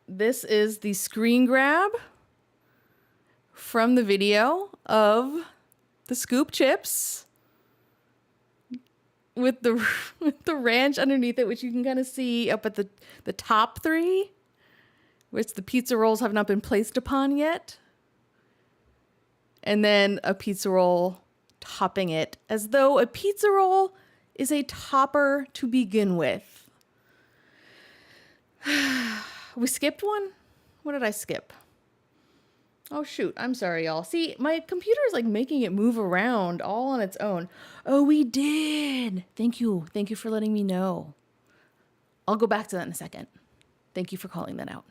This is the screen grab from the video of the scoop chips with the ranch underneath it, which you can kind of see up at the top three, which the pizza rolls have not been placed upon yet. And then a pizza roll topping it, as though a pizza roll is a topper to begin with. We skipped one? What did I skip? Oh, shoot. I'm sorry, y'all. See, my computer is making it move around all on its own. Oh, we did. Thank you. Thank you for letting me know. I'll go back to that in a second. Thank you for calling that out.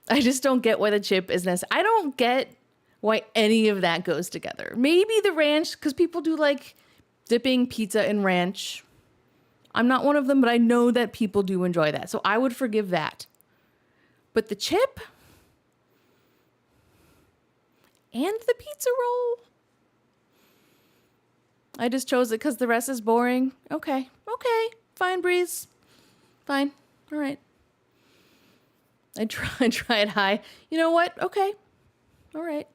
I just don't get why the chip is necessary. I don't get why any of that goes together. Maybe the ranch, because people do dipping pizza in ranch. I'm not one of them, but I know that people do enjoy that. So I would forgive that. But the chip and the pizza roll, I just chose it because the rest is boring. Okay. Fine, Breeze. Fine. All right. I tried high. You know what? Okay. All right.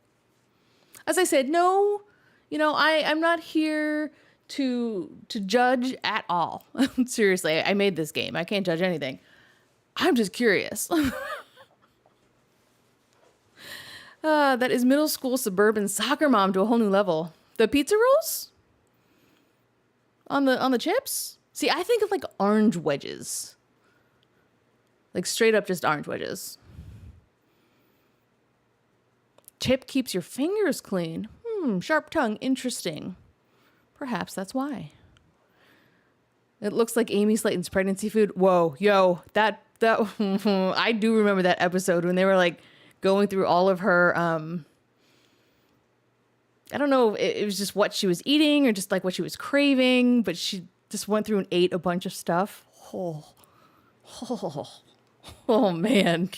As I said, no, I'm not here to judge at all. Seriously, I made this game. I can't judge anything. I'm just curious. That is middle school suburban soccer mom to a whole new level. The pizza rolls? On the chips? See, I think of orange wedges. Straight up just orange wedges. Chip keeps your fingers clean. Sharp tongue, interesting. Perhaps that's why. It looks like Amy Slayton's pregnancy food. Whoa, yo, that I do remember that episode when they were like going through all of her I don't know if it was just what she was eating or just like what she was craving, but she just went through and ate a bunch of stuff. Oh man.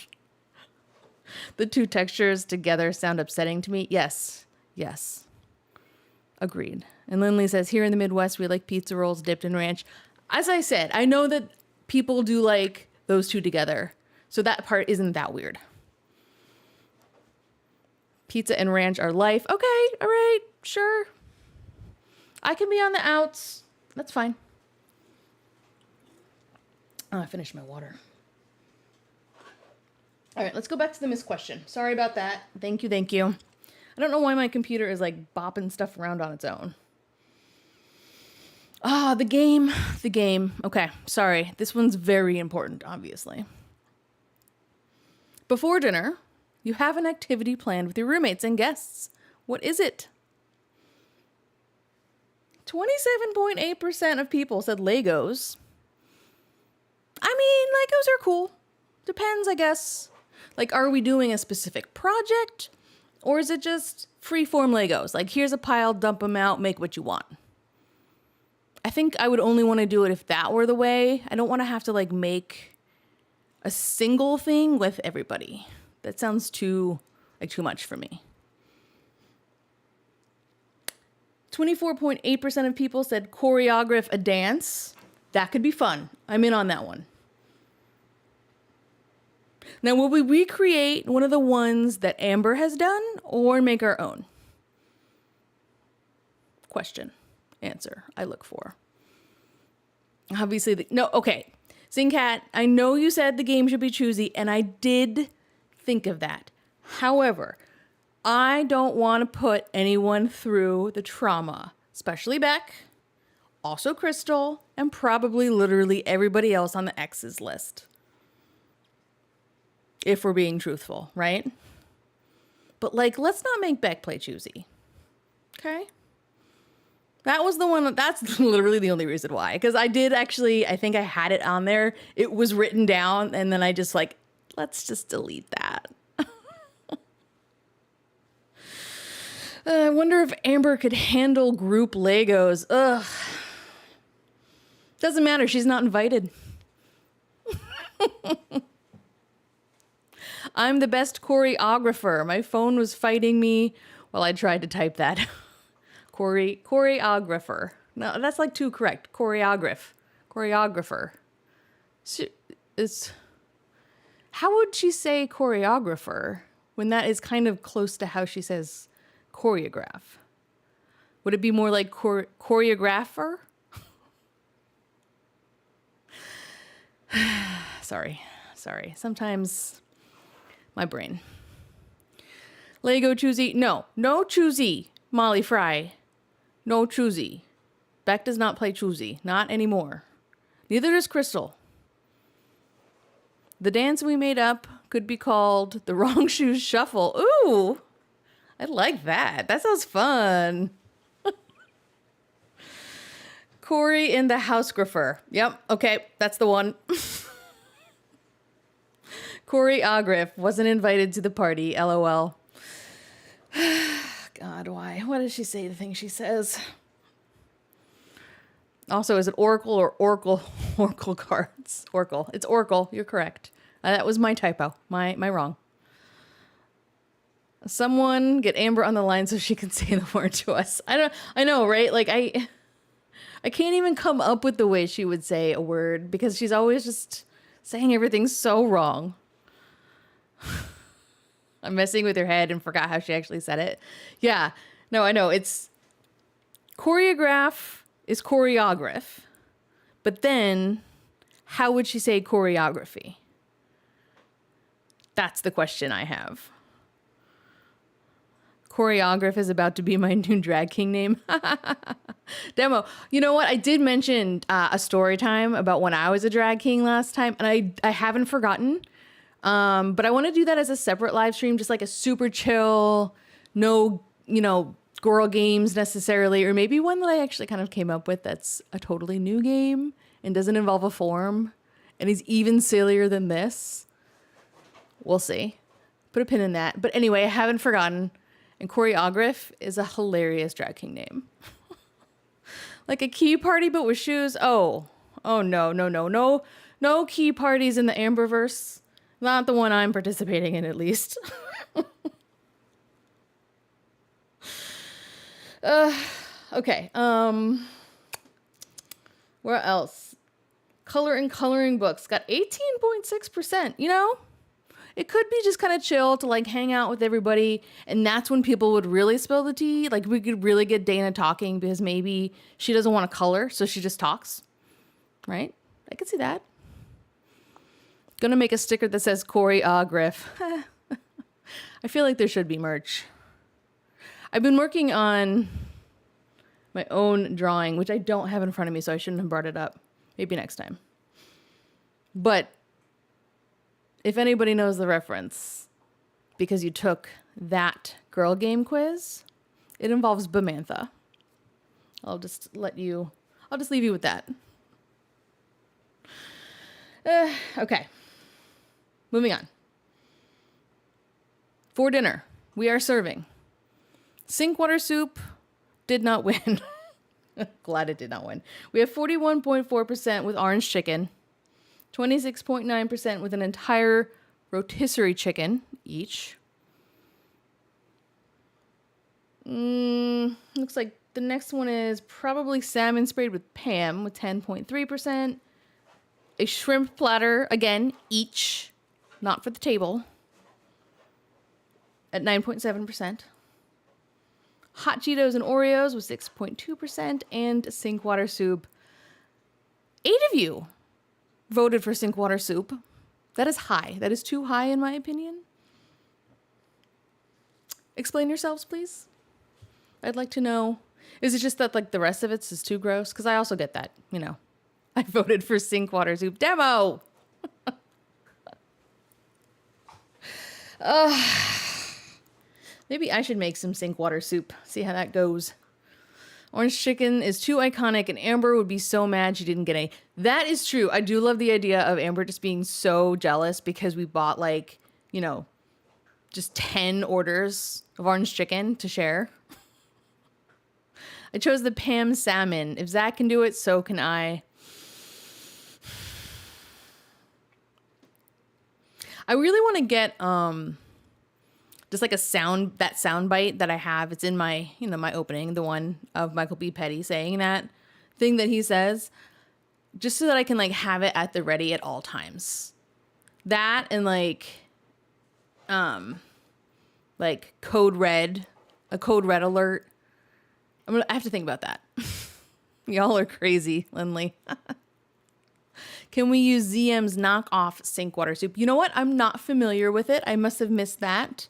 The two textures together sound upsetting to me. Yes. Agreed. And Lindley says, here in the Midwest, we like pizza rolls dipped in ranch. As I said, I know that people do like those two together. So that part isn't that weird. Pizza and ranch are life. Okay, all right, sure. I can be on the outs. That's fine. Oh, I finished my water. All right, let's go back to the missed question. Sorry about that. Thank you. I don't know why my computer is like bopping stuff around on its own. Ah, the game. Okay, sorry. This one's very important, obviously. Before dinner, you have an activity planned with your roommates and guests. What is it? 27.8% of people said Legos. I mean, Legos are cool. Depends, I guess. Like, are we doing a specific project? Or is it just free-form Legos? Like, here's a pile, dump them out, make what you want. I think I would only want to do it if that were the way. I don't want to have to, like, make a single thing with everybody. That sounds too much for me. 24.8% of people said choreograph a dance. That could be fun. I'm in on that one. Now, will we recreate one of the ones that Amber has done or make our own? Question. Answer. I look for. Obviously, no, okay. Zingcat, I know you said the game should be choosy, and I did think of that. However, I don't want to put anyone through the trauma, especially Beck, also Crystal, and probably literally everybody else on the X's list. If we're being truthful, right? But like, let's not make Beck play choosy. Okay? That was the one, that's literally the only reason why. Because I did actually, I think I had it on there. It was written down, and then I just like, let's just delete that. I wonder if Amber could handle group Legos. Ugh. Doesn't matter, she's not invited. I'm the best choreographer. My phone was fighting me while I tried to type that. Choreographer. No, that's like too correct. Choreographer. How would she say choreographer when that is kind of close to how she says choreograph? Would it be more like choreographer? Sorry. Sometimes my brain. Lego choosy. No choosy. Molly Fry. No choosy. Beck does not play choosy. Not anymore. Neither does Crystal. The dance we made up could be called the Wrong Shoes Shuffle. Ooh, I like that. That sounds fun. Corey in the Housegrapher. Yep, okay, that's the one. Choreograph wasn't invited to the party, LOL. God, why? What does she say, the thing she says? Also, is it Oracle or Oracle cards? Oracle. It's Oracle. You're correct. That was my typo. My wrong. Someone get Amber on the line so she can say the word to us. I know, right? Like I can't even come up with the way she would say a word because she's always just saying everything so wrong. I'm messing with her head and forgot how she actually said it. Yeah. No, I know. It's choreograph is choreograph. But then how would she say choreography? That's the question I have. Choreograph is about to be my new drag king name. Demo. You know what? I did mention a story time about when I was a drag king last time, and I haven't forgotten. But I want to do that as a separate live stream, just like a super chill, no, girl games necessarily, or maybe one that I actually kind of came up with that's a totally new game and doesn't involve a form, and he's even sillier than this. We'll see. Put a pin in that. But anyway, I haven't forgotten. And choreograph is a hilarious drag king name. Like a key party, but with shoes. Oh no key parties in the Amberverse. Not the one I'm participating in, at least. Okay. Where else? Color and coloring books got 18.6%. You know, it could be just kind of chill to like hang out with everybody, and that's when people would really spill the tea. Like we could really get Dana talking because maybe she doesn't want to color, so she just talks. Right? I could see that. Gonna make a sticker that says choreograph. I feel like there should be merch. I've been working on my own drawing, which I don't have in front of me, so I shouldn't have brought it up. Maybe next time. But if anybody knows the reference, because you took that girl game quiz, it involves Bamantha. I'll just leave you with that. Okay. Moving on. For dinner, we are serving sink water soup. Did not win. Glad it did not win. We have 41.4% with orange chicken, 26.9% with an entire rotisserie chicken each. Looks like the next one is probably salmon sprayed with Pam with 10.3%. A shrimp platter, again, each, not for the table, at 9.7%. Hot Cheetos and Oreos with 6.2%, and sink water soup. 8 of you voted for sink water soup. That is high. That is too high in my opinion. Explain yourselves, please. I'd like to know. Is it just that like the rest of it is too gross? Because I also get that, you know. I voted for sink water soup demo. Maybe I should make some sink water soup. See how that goes. Orange chicken is too iconic, and Amber would be so mad she didn't get any. That is true. I do love the idea of Amber just being so jealous because we bought like, you know, just 10 orders of orange chicken to share. I chose the Pam salmon. If Zach can do it, so can I. I really want to get just like that sound bite that I have. It's in my, you know, my opening, the one of Michael B. Petty saying that thing that he says, just so that I can like have it at the ready at all times. That and like code red, a code red alert. I have to think about that. Y'all are crazy, Lindley. Can we use ZM's knockoff sink water soup? You know what? I'm not familiar with it. I must have missed that.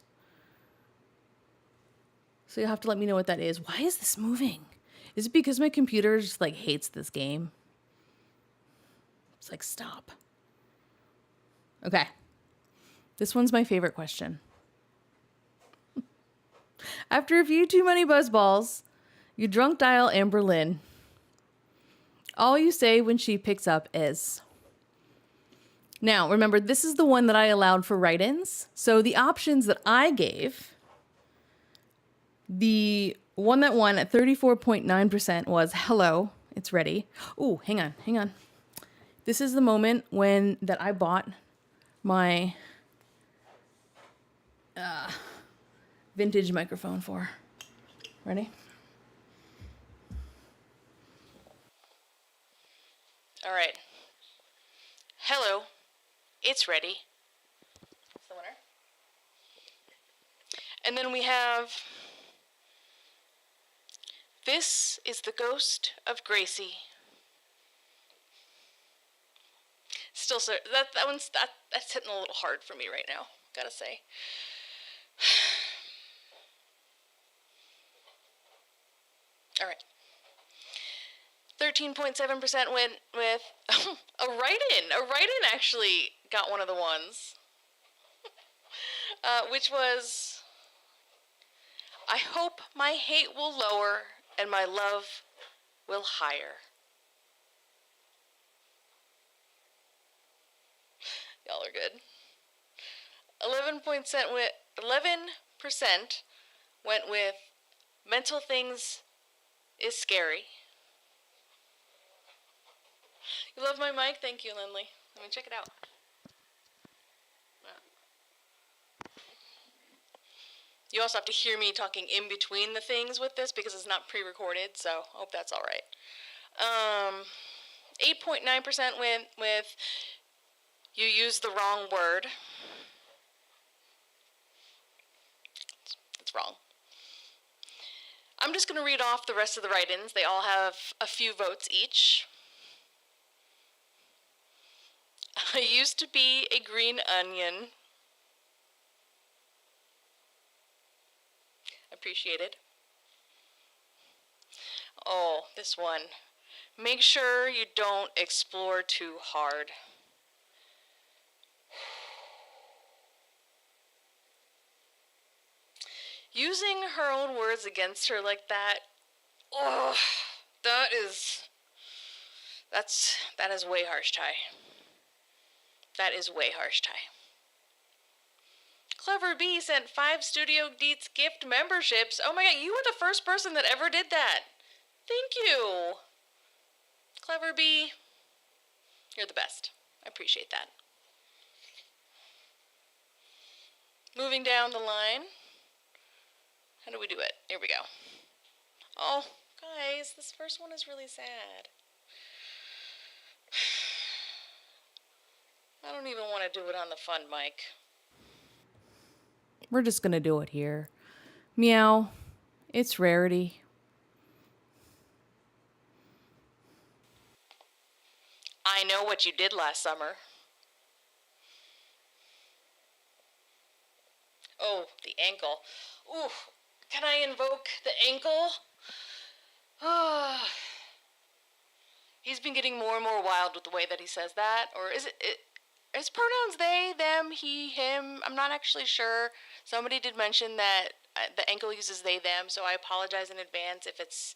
So you'll have to let me know what that is. Why is this moving? Is it because my computer just like hates this game? It's like, stop. Okay. This one's my favorite question. After a few too many buzzballs, you drunk dial Amberlynn. All you say when she picks up is. Now, remember, this is the one that I allowed for write-ins. So the options that I gave, the one that won at 34.9% was, hello, it's ready. Ooh, hang on. This is the moment that I bought my vintage microphone for. Ready? All right. Hello, it's ready. That's the winner. And then we have, this is the ghost of Gracie. Still, so that's hitting a little hard for me right now, gotta say. All right. 13.7% went with a write-in. A write-in actually got one of the ones, which was, I hope my hate will lower and my love will higher. are good. 11% went with mental things is scary. You love my mic? Thank you, Lindley. Let me check it out. You also have to hear me talking in between the things with this because it's not pre-recorded, so I hope that's all right. 8.9% went with you used the wrong word. It's wrong. I'm just going to read off the rest of the write-ins. They all have a few votes each. I used to be a green onion. Appreciated. Oh, this one. Make sure you don't explore too hard. Using her own words against her like that, oh, that is way harsh, Ty. That is way harsh, Ty. Clever Bee sent 5 Studio Deets gift memberships. Oh my god, you were the first person that ever did that. Thank you. Clever Bee, you're the best. I appreciate that. Moving down the line. How do we do it? Here we go. Oh, guys, this first one is really sad. I don't even want to do it on the fun mic. We're just going to do it here. Meow. It's Rarity. I know what you did last summer. Oh, the ankle. Ooh, can I invoke the ankle? He's been getting more and more wild with the way that he says that. Or is it his pronouns they, them, he, him? I'm not actually sure. Somebody did mention that the ankle uses they, them, so I apologize in advance if it's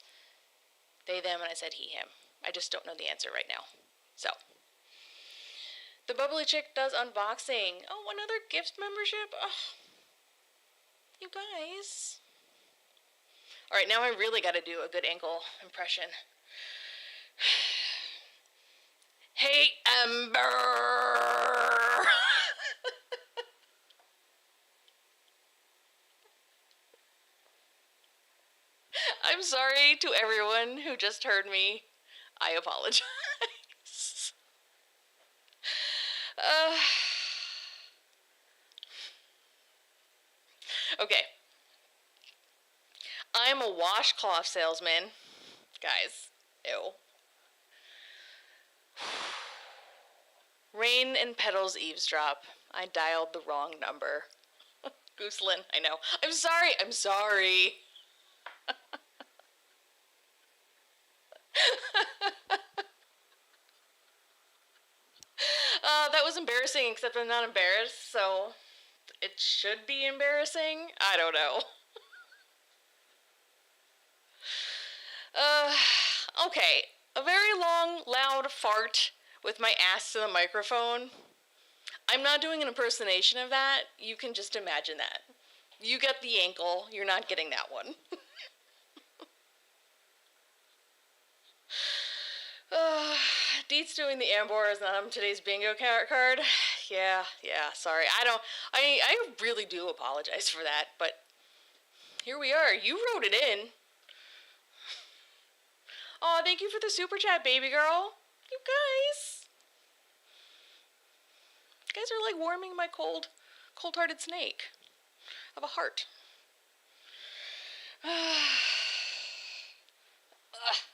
they, them, and I said he, him. I just don't know the answer right now. So, the bubbly chick does unboxing. Oh, another gift membership? Oh, you guys. Alright, now I really gotta do a good ankle impression. Hey, Amber! I'm sorry to everyone who just heard me. I apologize. Okay. I'm a washcloth salesman. Guys, ew. Rain and petals eavesdrop. I dialed the wrong number. Gooselin, I know. I'm sorry. That was embarrassing, except I'm not embarrassed, so it should be embarrassing. I don't know. Okay. A very long, loud fart with my ass to the microphone. I'm not doing an impersonation of that. You can just imagine that. You get the ankle. You're not getting that one. Deet's doing the Amber is not on today's bingo card. Yeah, sorry. I really do apologize for that, but here we are. You wrote it in. Aw, thank you for the super chat, baby girl. You guys. You guys are like warming my cold-hearted snake of a heart.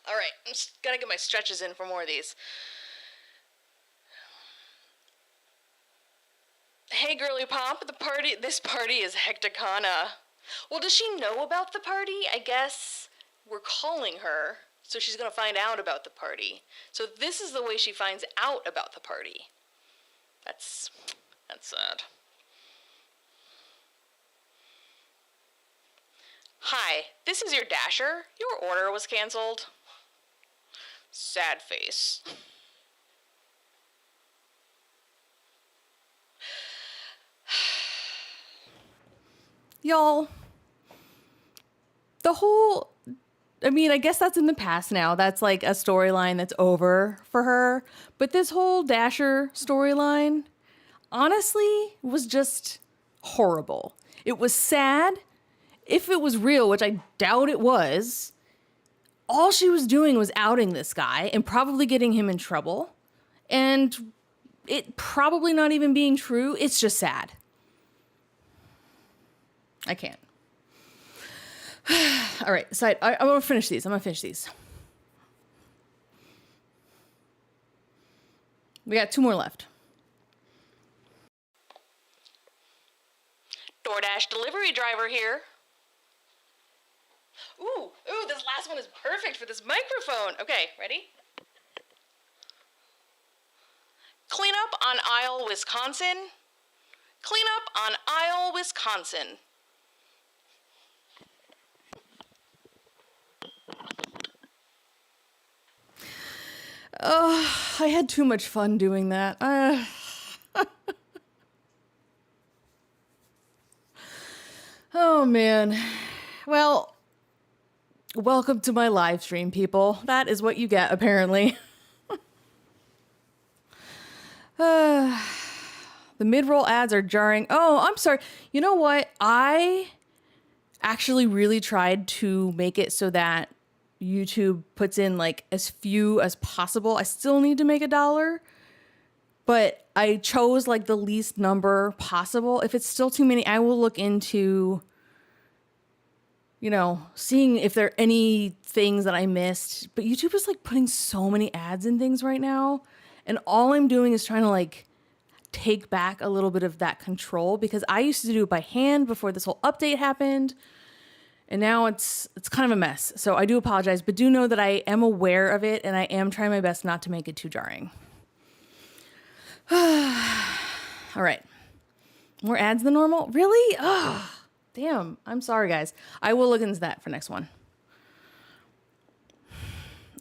Alright, I'm just gotta get my stretches in for more of these. Hey, girly pop, this party is hecticana. Well, does she know about the party? I guess we're calling her, so she's gonna find out about the party. So this is the way she finds out about the party. That's sad. Hi, this is your Dasher. Your order was canceled. Sad face. Y'all, the whole, I mean, I guess that's in the past now. That's like a storyline that's over for her. But this whole Dasher storyline, honestly, was just horrible. It was sad. If it was real, which I doubt it was, all she was doing was outing this guy and probably getting him in trouble. And it probably not even being true. It's just sad. I can't. All right, so I'm going to finish these. We got 2 more left. DoorDash delivery driver here. Ooh, this last one is perfect for this microphone. Okay, ready? Clean up on aisle, Wisconsin. Clean up on aisle, Wisconsin. Oh, I had too much fun doing that. Oh, man. Well, welcome to my live stream, people. That is what you get, apparently. The mid-roll ads are jarring. Oh, I'm sorry. You know what? I actually really tried to make it so that YouTube puts in like as few as possible. I still need to make $1, but I chose like the least number possible. If it's still too many, I will look into, you know, seeing if there are any things that I missed. But YouTube is like putting so many ads in things right now. And all I'm doing is trying to like take back a little bit of that control, because I used to do it by hand before this whole update happened. And now it's kind of a mess. So I do apologize, but do know that I am aware of it and I am trying my best not to make it too jarring. All right. More ads than normal? Really? Oh, damn. I'm sorry, guys. I will look into that for next one.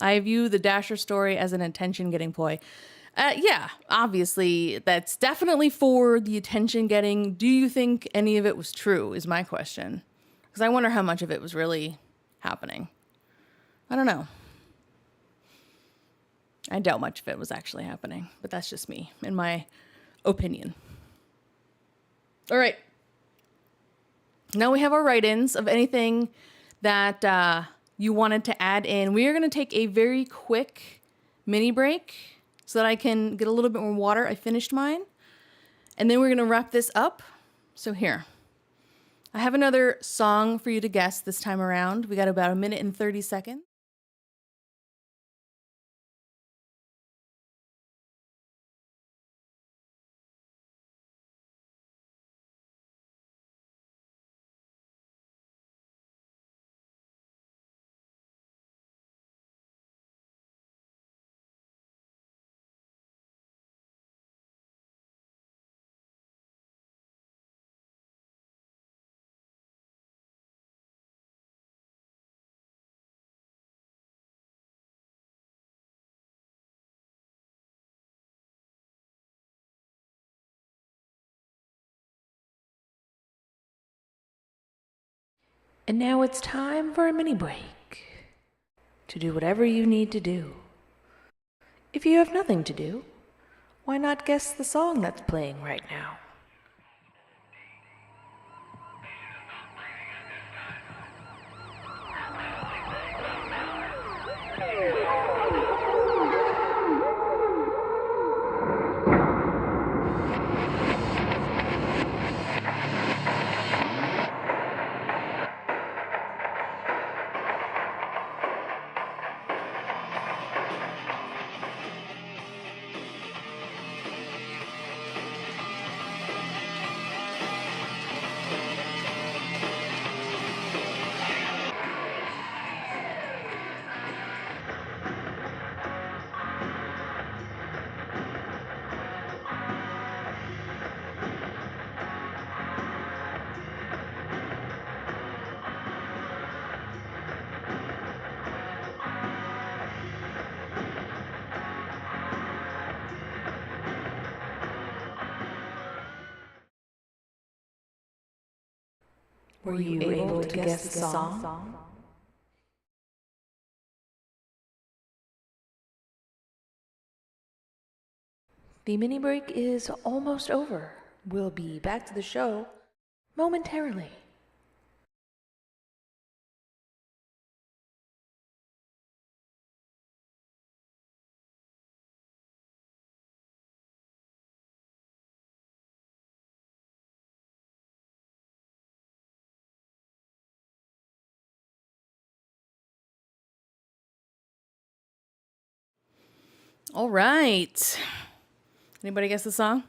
I view the Dasher story as an attention-getting ploy. Yeah, obviously, that's definitely for the attention-getting. Do you think any of it was true, is my question. Because I wonder how much of it was really happening. I don't know. I doubt much of it was actually happening, but that's just me, in my opinion. All right. Now we have our write-ins of anything that you wanted to add in. We are going to take a very quick mini break so that I can get a little bit more water. I finished mine. And then we're going to wrap this up. So here. I have another song for you to guess this time around. We got about 1 minute and 30 seconds. And now it's time for a mini break to do whatever you need to do. If you have nothing to do, why not guess the song that's playing right now? Were you able to guess the song? The mini break is almost over. We'll be back to the show momentarily. All right. Anybody guess the song?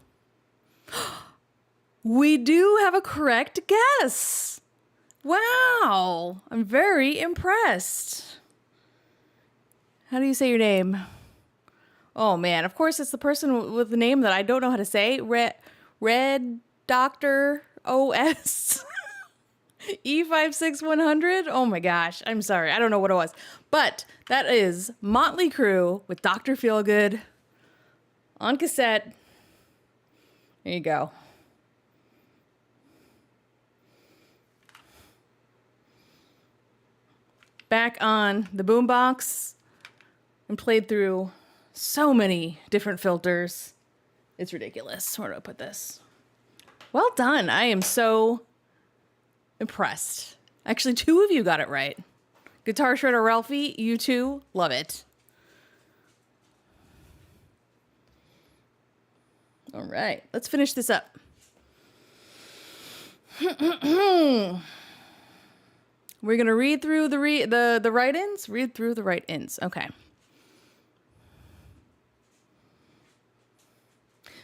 We do have a correct guess. Wow. I'm very impressed. How do you say your name? Oh man, of course it's the person with the name that I don't know how to say. Red Doctor OS E56100. Oh my gosh, I'm sorry. I don't know what it was. But that is Motley Crue with Dr. Feelgood on cassette. There you go. Back on the boombox and played through so many different filters. It's ridiculous. Where do I put this? Well done. I am so impressed. Actually, 2 of you got it right. Guitar Shredder Ralphie, you too. Love it. All right, let's finish this up. We're gonna read through the write-ins. Read through the write-ins. Okay.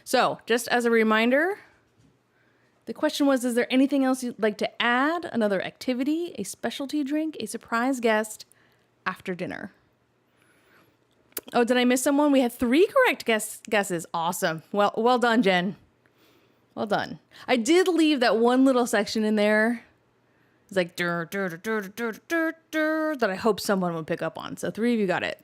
So, just as a reminder, the question was, is there anything else you'd like to add? Another activity, a specialty drink, a surprise guest after dinner? Oh, did I miss someone? We had 3 correct guesses. Awesome. Well done, Jen. Well done. I did leave that one little section in there. It's like dur, dur, dur, dur, dur, dur, dur, that I hope someone would pick up on. So 3 of you got it.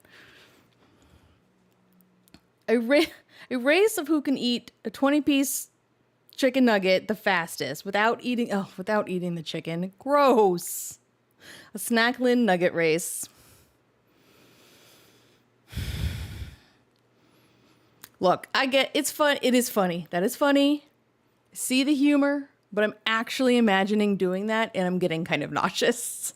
A race of who can eat a 20-piece chicken nugget the fastest without eating the chicken. Gross. A Snacklin nugget race. Look, I get it's fun. It is funny. That is funny. See the humor, but I'm actually imagining doing that and I'm getting kind of nauseous.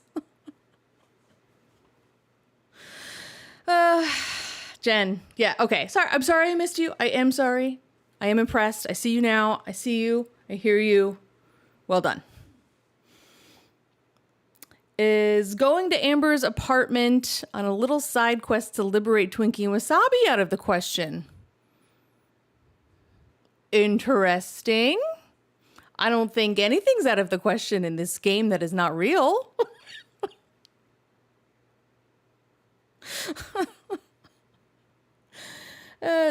Jen. Yeah, okay. Sorry. I'm sorry I missed you. I am sorry. I am impressed. I see you now. I see you. I hear you. Well done. Is going to Amber's apartment on a little side quest to liberate Twinkie and Wasabi out of the question? Interesting. I don't think anything's out of the question in this game that is not real.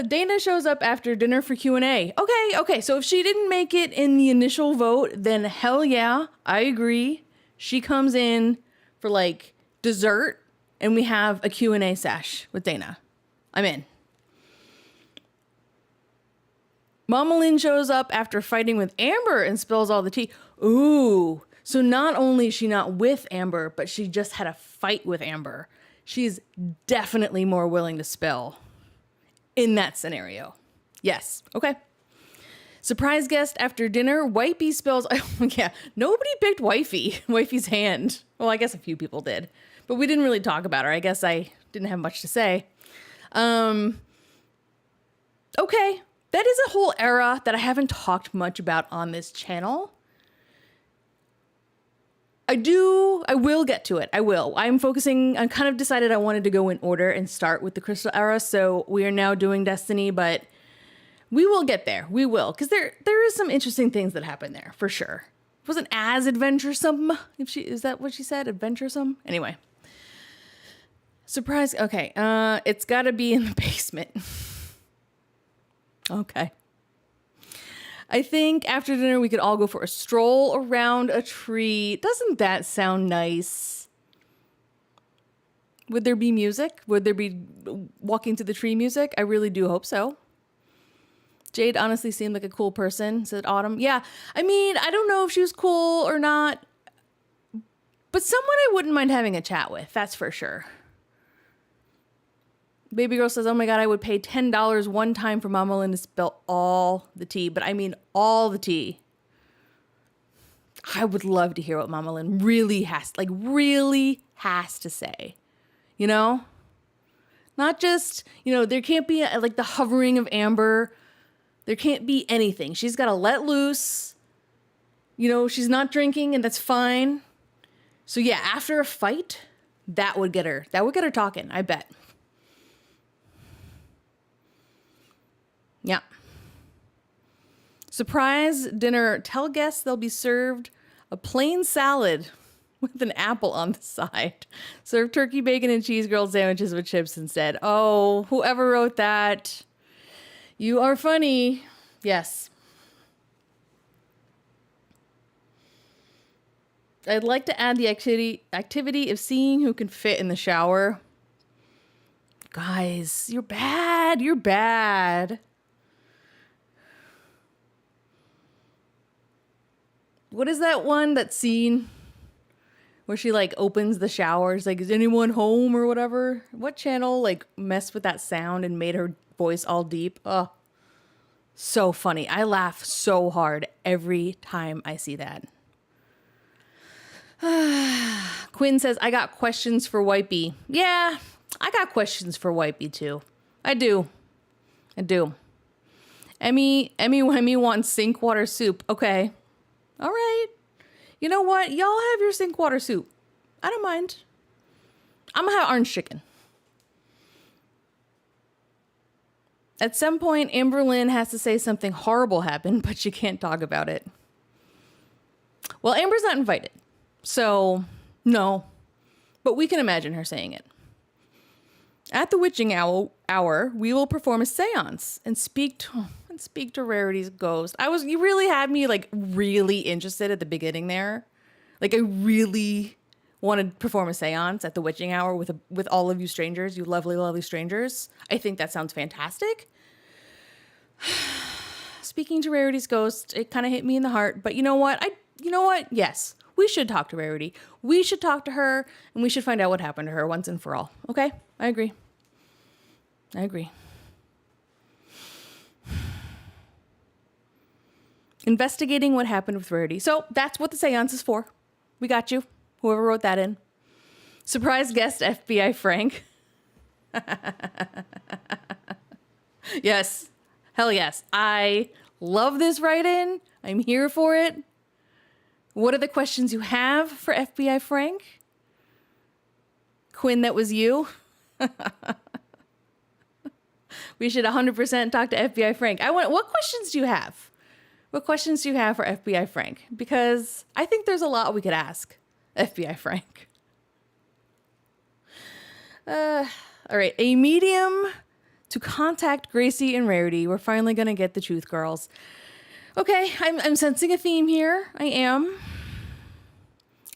Dana shows up after dinner for Q&A. Okay. So if she didn't make it in the initial vote, then hell yeah, I agree. She comes in for like dessert and we have a Q&A sesh with Dana. I'm in. Mama Lynn shows up after fighting with Amber and spills all the tea. Ooh. So not only is she not with Amber, but she just had a fight with Amber. She's definitely more willing to spill in that scenario. Yes. Okay. Surprise guest after dinner. Wifey spills. Oh, yeah. Nobody picked Wifey's hand. Well, I guess a few people did, but we didn't really talk about her. I guess I didn't have much to say. Okay. That is a whole era that I haven't talked much about on this channel. I will get to it. I kind of decided I wanted to go in order and start with the Crystal era. So we are now doing Destiny, but we will get there. We will. Because there is some interesting things that happen there, for sure. It wasn't as adventuresome. Is that what she said? Adventuresome? Anyway. Surprise. Okay. It's got to be in the basement. Okay. I think after dinner we could all go for a stroll around a tree. Doesn't that sound nice? Would there be music? Would there be walking to the tree music? I really do hope so. Jade honestly seemed like a cool person, said Autumn. Yeah, I mean, I don't know if she was cool or not. But someone I wouldn't mind having a chat with, that's for sure. Baby girl says, oh my God, I would pay $10 one time for Mama Lynn to spill all the tea. But I mean all the tea. I would love to hear what Mama Lynn really has to say. You know? Not just, there can't be like the hovering of Amber. There can't be anything. She's got to let loose. She's not drinking and that's fine. So yeah, after a fight, that would get her talking, I bet. Yeah. Surprise dinner. Tell guests they'll be served a plain salad with an apple on the side. Serve turkey, bacon, and cheese grilled sandwiches with chips instead. Oh, whoever wrote that. You are funny. Yes. I'd like to add the activity of seeing who can fit in the shower. Guys, you're bad. You're bad. What is that scene where she opens the showers? Is anyone home or whatever? What channel messed with that sound and made her voice all deep? Oh, so funny. I laugh so hard every time I see that. Quinn says, I got questions for Wipey. Yeah, I got questions for Wipey too. I do. Emmy wants sink water soup. Okay. All right. You know what? Y'all have your sink water soup. I don't mind. I'm gonna have orange chicken. At some point, Amberlynn has to say something horrible happened, but she can't talk about it. Well, Amber's not invited. So, no. But we can imagine her saying it. At the witching hour, we will perform a seance and speak to Rarity's ghost. You really had me really interested at the beginning there. I really wanted to perform a seance at the witching hour with all of you strangers, you lovely, lovely strangers. I think that sounds fantastic. Speaking to Rarity's ghost, it kind of hit me in the heart. But you know what? Yes, we should talk to Rarity. We should talk to her, and we should find out what happened to her once and for all. Okay? I agree. Investigating what happened with Rarity. So that's what the seance is for. We got you. Whoever wrote that in. Surprise guest FBI Frank. Yes. Hell yes. I love this write-in. I'm here for it. What are the questions you have for FBI Frank? Quinn, that was you. We should 100% talk to FBI Frank. What questions do you have? What questions do you have for FBI Frank? Because I think there's a lot we could ask FBI Frank. All right. A medium to contact Gracie and Rarity. We're finally going to get the truth, girls. Okay. I'm sensing a theme here. I am.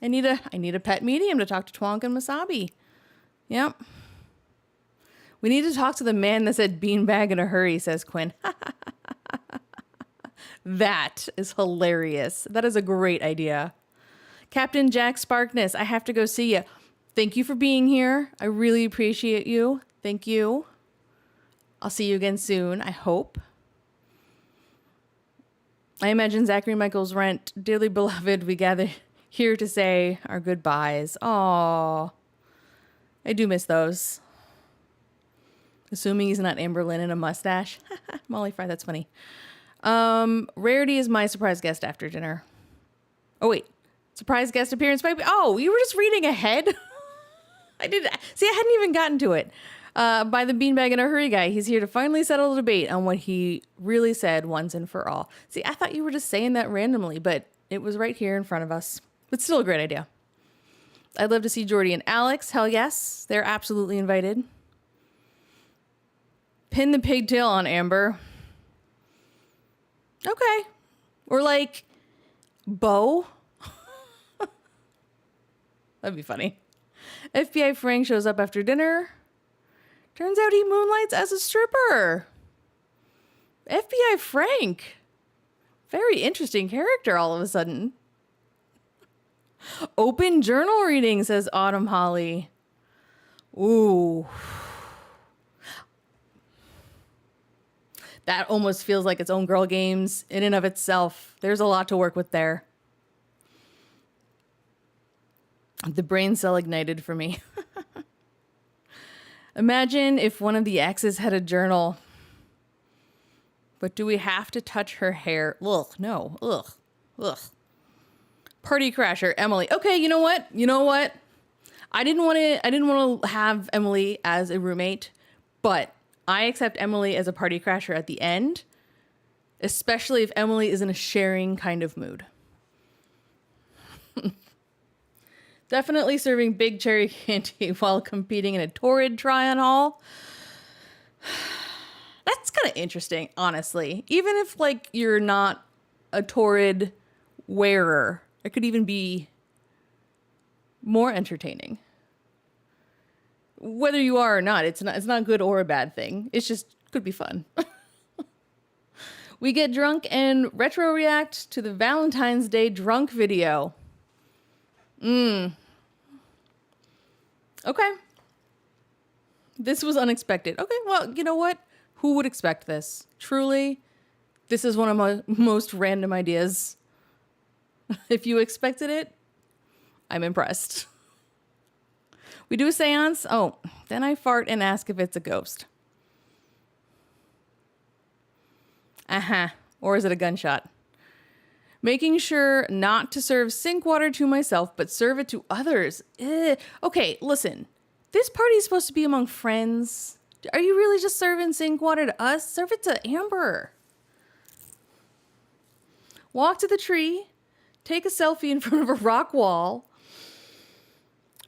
I need a pet medium to talk to Twonk and Masabi. Yep. We need to talk to the man that said beanbag in a hurry, says Quinn. That is hilarious. That is a great idea. Captain Jack Sparkness, I have to go see you. Thank you for being here. I really appreciate you. Thank you. I'll see you again soon, I hope. I imagine Zachary Michael's rent. Dearly beloved, we gather here to say our goodbyes. Aww. I do miss those. Assuming he's not Amberlynn in a mustache. Molly Fry, that's funny. Rarity is my surprise guest after dinner. Oh, wait. Surprise guest appearance by... Oh, you were just reading ahead? I hadn't even gotten to it. By the beanbag in a hurry guy. He's here to finally settle the debate on what he really said once and for all. See, I thought you were just saying that randomly, but it was right here in front of us. But still a great idea. I'd love to see Jordy and Alex. Hell yes. They're absolutely invited. Pin the pigtail on Amber. Okay. Or Bo. That'd be funny. FBI Frank shows up after dinner. Turns out he moonlights as a stripper. FBI Frank. Very interesting character all of a sudden. Open journal reading, says Autumn Holly. Ooh. That almost feels like its own girl games in and of itself. There's a lot to work with there. The brain cell ignited for me. Imagine if one of the exes had a journal. But do we have to touch her hair? Ugh, no. Ugh. Ugh. Party crasher, Emily. Okay, you know what? I didn't want to have Emily as a roommate, but I accept Emily as a party crasher at the end, especially if Emily is in a sharing kind of mood. Definitely serving big cherry candy while competing in a torrid try-on haul. That's kind of interesting, honestly. Even if, like, you're not a torrid wearer, it could even be more entertaining. Whether you are or not, it's not a good or a bad thing. It's just could be fun. We get drunk and retro react to the Valentine's Day drunk video. Okay. This was unexpected. Okay, well, you know what? Who would expect this? Truly, this is one of my most random ideas. If you expected it, I'm impressed. We do a seance. Oh, then I fart and ask if it's a ghost. Or is it a gunshot? Making sure not to serve sink water to myself, but serve it to others. Okay, listen. This party is supposed to be among friends. Are you really just serving sink water to us? Serve it to Amber. Walk to the tree. Take a selfie in front of a rock wall.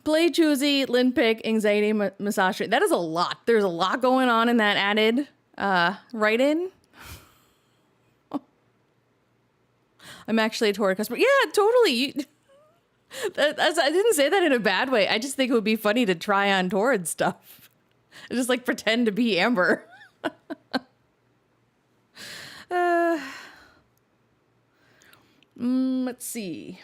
Play choosy, Lynn pick, anxiety, massage. That is a lot. There's a lot going on in that added write-in. I'm actually a Torrid customer. Yeah, totally. I didn't say that in a bad way. I just think it would be funny to try on Torrid stuff. Just like pretend to be Amber. Let's see.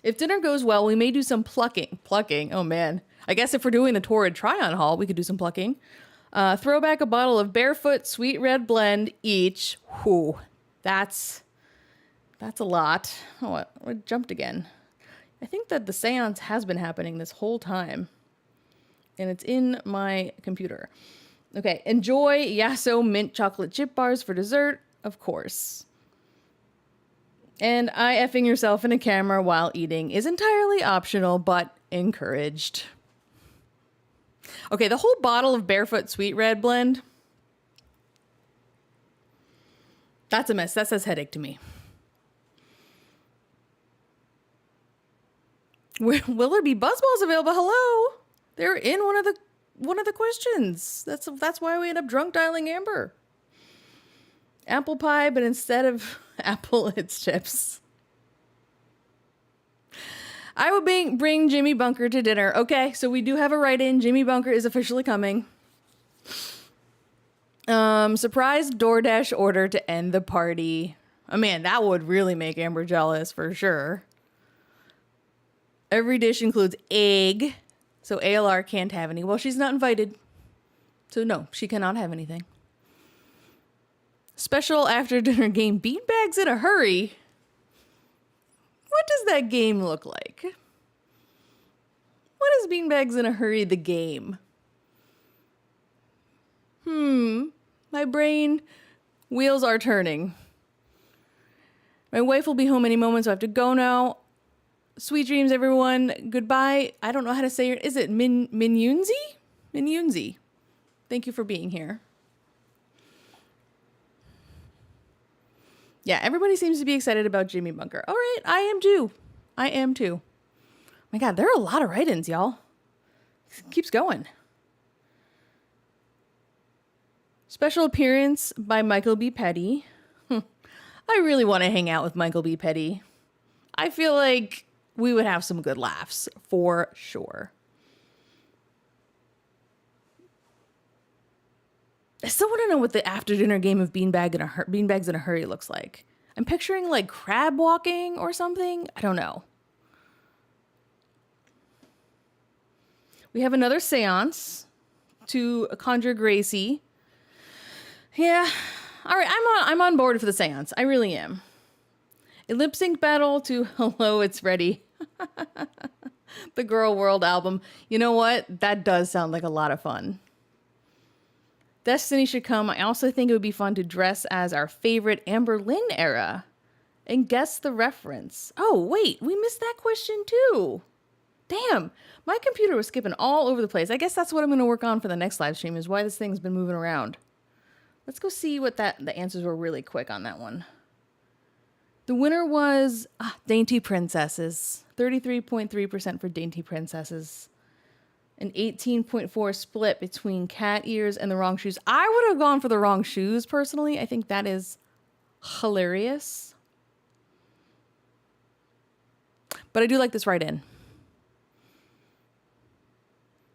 If dinner goes well, we may do some plucking. Plucking, oh man. I guess if we're doing the Torrid try-on haul, we could do some plucking. Throw back a bottle of Barefoot Sweet Red Blend each. Whew, that's a lot. Oh, I jumped again. I think that the seance has been happening this whole time. And it's in my computer. Okay, enjoy Yasso mint chocolate chip bars for dessert, of course. And I effing yourself in a camera while eating is entirely optional, but encouraged. Okay, the whole bottle of Barefoot Sweet Red Blend. That's a mess. That says headache to me. Will there be buzzballs available? Hello? They're in one of the questions. That's why we end up drunk dialing Amber. Apple pie, but instead of apple, it's chips. I will bring Jimmy Bunker to dinner. Okay, so we do have a write-in. Jimmy Bunker is officially coming. Surprise DoorDash order to end the party. Oh man, that would really make Amber jealous for sure. Every dish includes egg, so ALR can't have any. Well, she's not invited. So no, she cannot have anything. Special after dinner game, beanbags in a hurry. What does that game look like? What is beanbags in a hurry the game? My brain wheels are turning. My wife will be home any moment, so I have to go now. Sweet dreams, everyone. Goodbye. I don't know how to say it. Is it Minyunzi? Minyunzi. Thank you for being here. Yeah, everybody seems to be excited about Jimmy Bunker. All right, I am too. My God, there are a lot of write-ins, y'all. It keeps going. Special appearance by Michael B. Petty. I really want to hang out with Michael B. Petty. I feel like we would have some good laughs for sure. I still want to know what the after dinner game of beanbags in a hurry looks like. I'm picturing like crab walking or something. I don't know. We have another seance to conjure Gracie. Yeah. All right, I'm on board for the seance. I really am. A lip sync battle to Hello, It's Ready. The Girl World album. You know what? That does sound like a lot of fun. Destiny should come. I also think it would be fun to dress as our favorite Amberlynn era and guess the reference. Oh, wait, we missed that question too. Damn, my computer was skipping all over the place. I guess that's what I'm going to work on for the next live stream, is why this thing's been moving around. Let's go see what the answers were really quick on that one. The winner was Dainty Princesses. 33.3% for Dainty Princesses. An 18.4 split between Cat Ears and The Wrong Shoes. I would have gone for The Wrong Shoes, personally. I think that is hilarious. But I do like this write-in.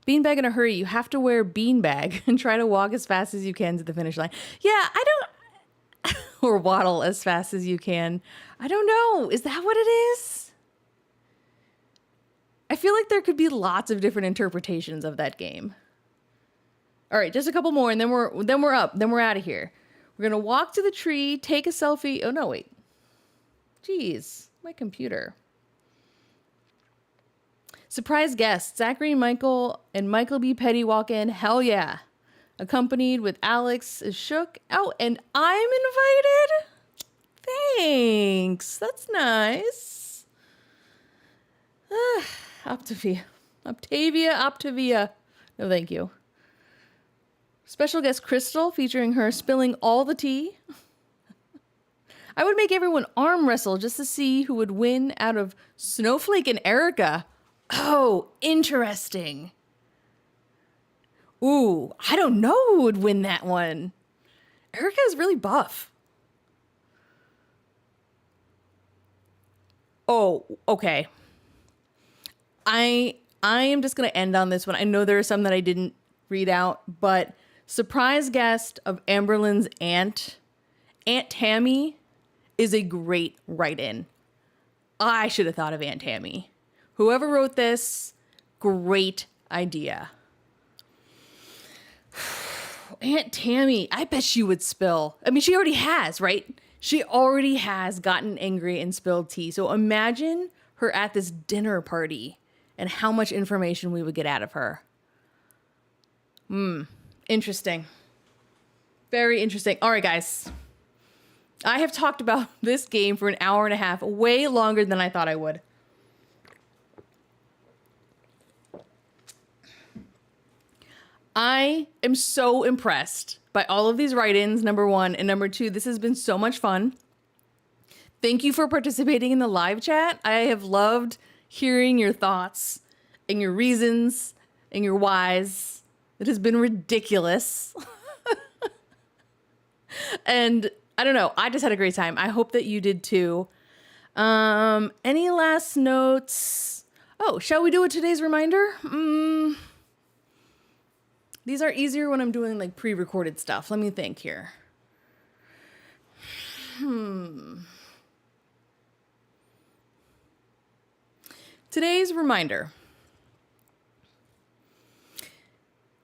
Beanbag in a hurry. You have to wear beanbag and try to walk as fast as you can to the finish line. Yeah, I don't... or waddle as fast as you can. I don't know. Is that what it is? I feel like there could be lots of different interpretations of that game. All right, just a couple more, and then we're up. Then we're out of here. We're gonna walk to the tree, take a selfie. Oh no, wait. Jeez, my computer. Surprise guests: Zachary and Michael B. Petty walk in. Hell yeah. Accompanied with Alex is Shook. Oh, and I'm invited? Thanks. That's nice. Octavia. No, thank you. Special guest Crystal, featuring her spilling all the tea. I would make everyone arm wrestle just to see who would win out of Snowflake and Erica. Oh, interesting. Ooh, I don't know who would win that one. Erica is really buff. Oh, okay. I am just going to end on this one. I know there are some that I didn't read out, but surprise guest of Amberlynn's Aunt Tammy, is a great write-in. I should have thought of Aunt Tammy. Whoever wrote this, great idea. Aunt Tammy, I bet she would spill. I mean, she already has, right? She already has gotten angry and spilled tea. So imagine her at this dinner party and how much information we would get out of her. Interesting. Very interesting. All right, guys. I have talked about this game for an hour and a half, way longer than I thought I would. I am so impressed by all of these write-ins, number one. And number two, this has been so much fun. Thank you for participating in the live chat. I have loved hearing your thoughts and your reasons and your whys. It has been ridiculous. And I don't know, I just had a great time. I hope that you did too. Any last notes? Oh, shall we do a today's reminder? These are easier when I'm doing like pre-recorded stuff. Let me think here. Today's reminder.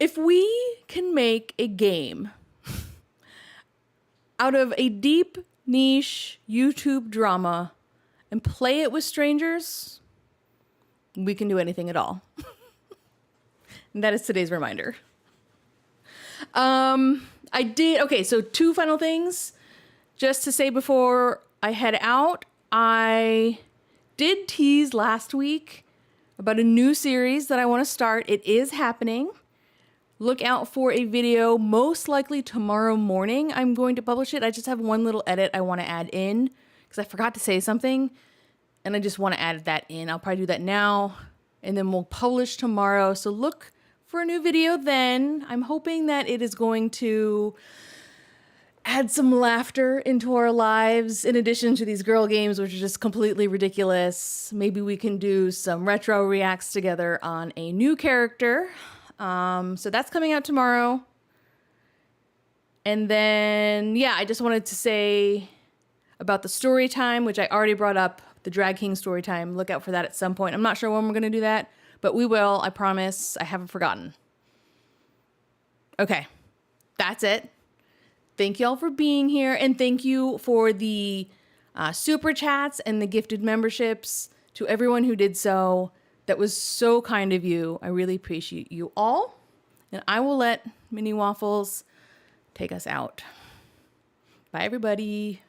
If we can make a game out of a deep niche YouTube drama and play it with strangers, we can do anything at all. And that is today's reminder. So 2 final things. Just to say before I head out, I did tease last week about a new series that I want to start. It is happening. Look out for a video, most likely tomorrow morning. I'm going to publish it. I just have one little edit I want to add in because I forgot to say something and I just want to add that in. I'll probably do that now and then we'll publish tomorrow. So look for a new video then. I'm hoping that it is going to add some laughter into our lives in addition to these girl games, which are just completely ridiculous. Maybe we can do some retro reacts together on a new character. So that's coming out tomorrow. And then, yeah, I just wanted to say about the story time, which I already brought up, the Drag King story time. Look out for that at some point. I'm not sure when we're going to do that, but we will. I promise. I haven't forgotten. Okay, that's it. Thank y'all for being here, and thank you for the super chats and the gifted memberships to everyone who did so. That was so kind of you. I really appreciate you all, and I will let Mini Waffles take us out. Bye, everybody.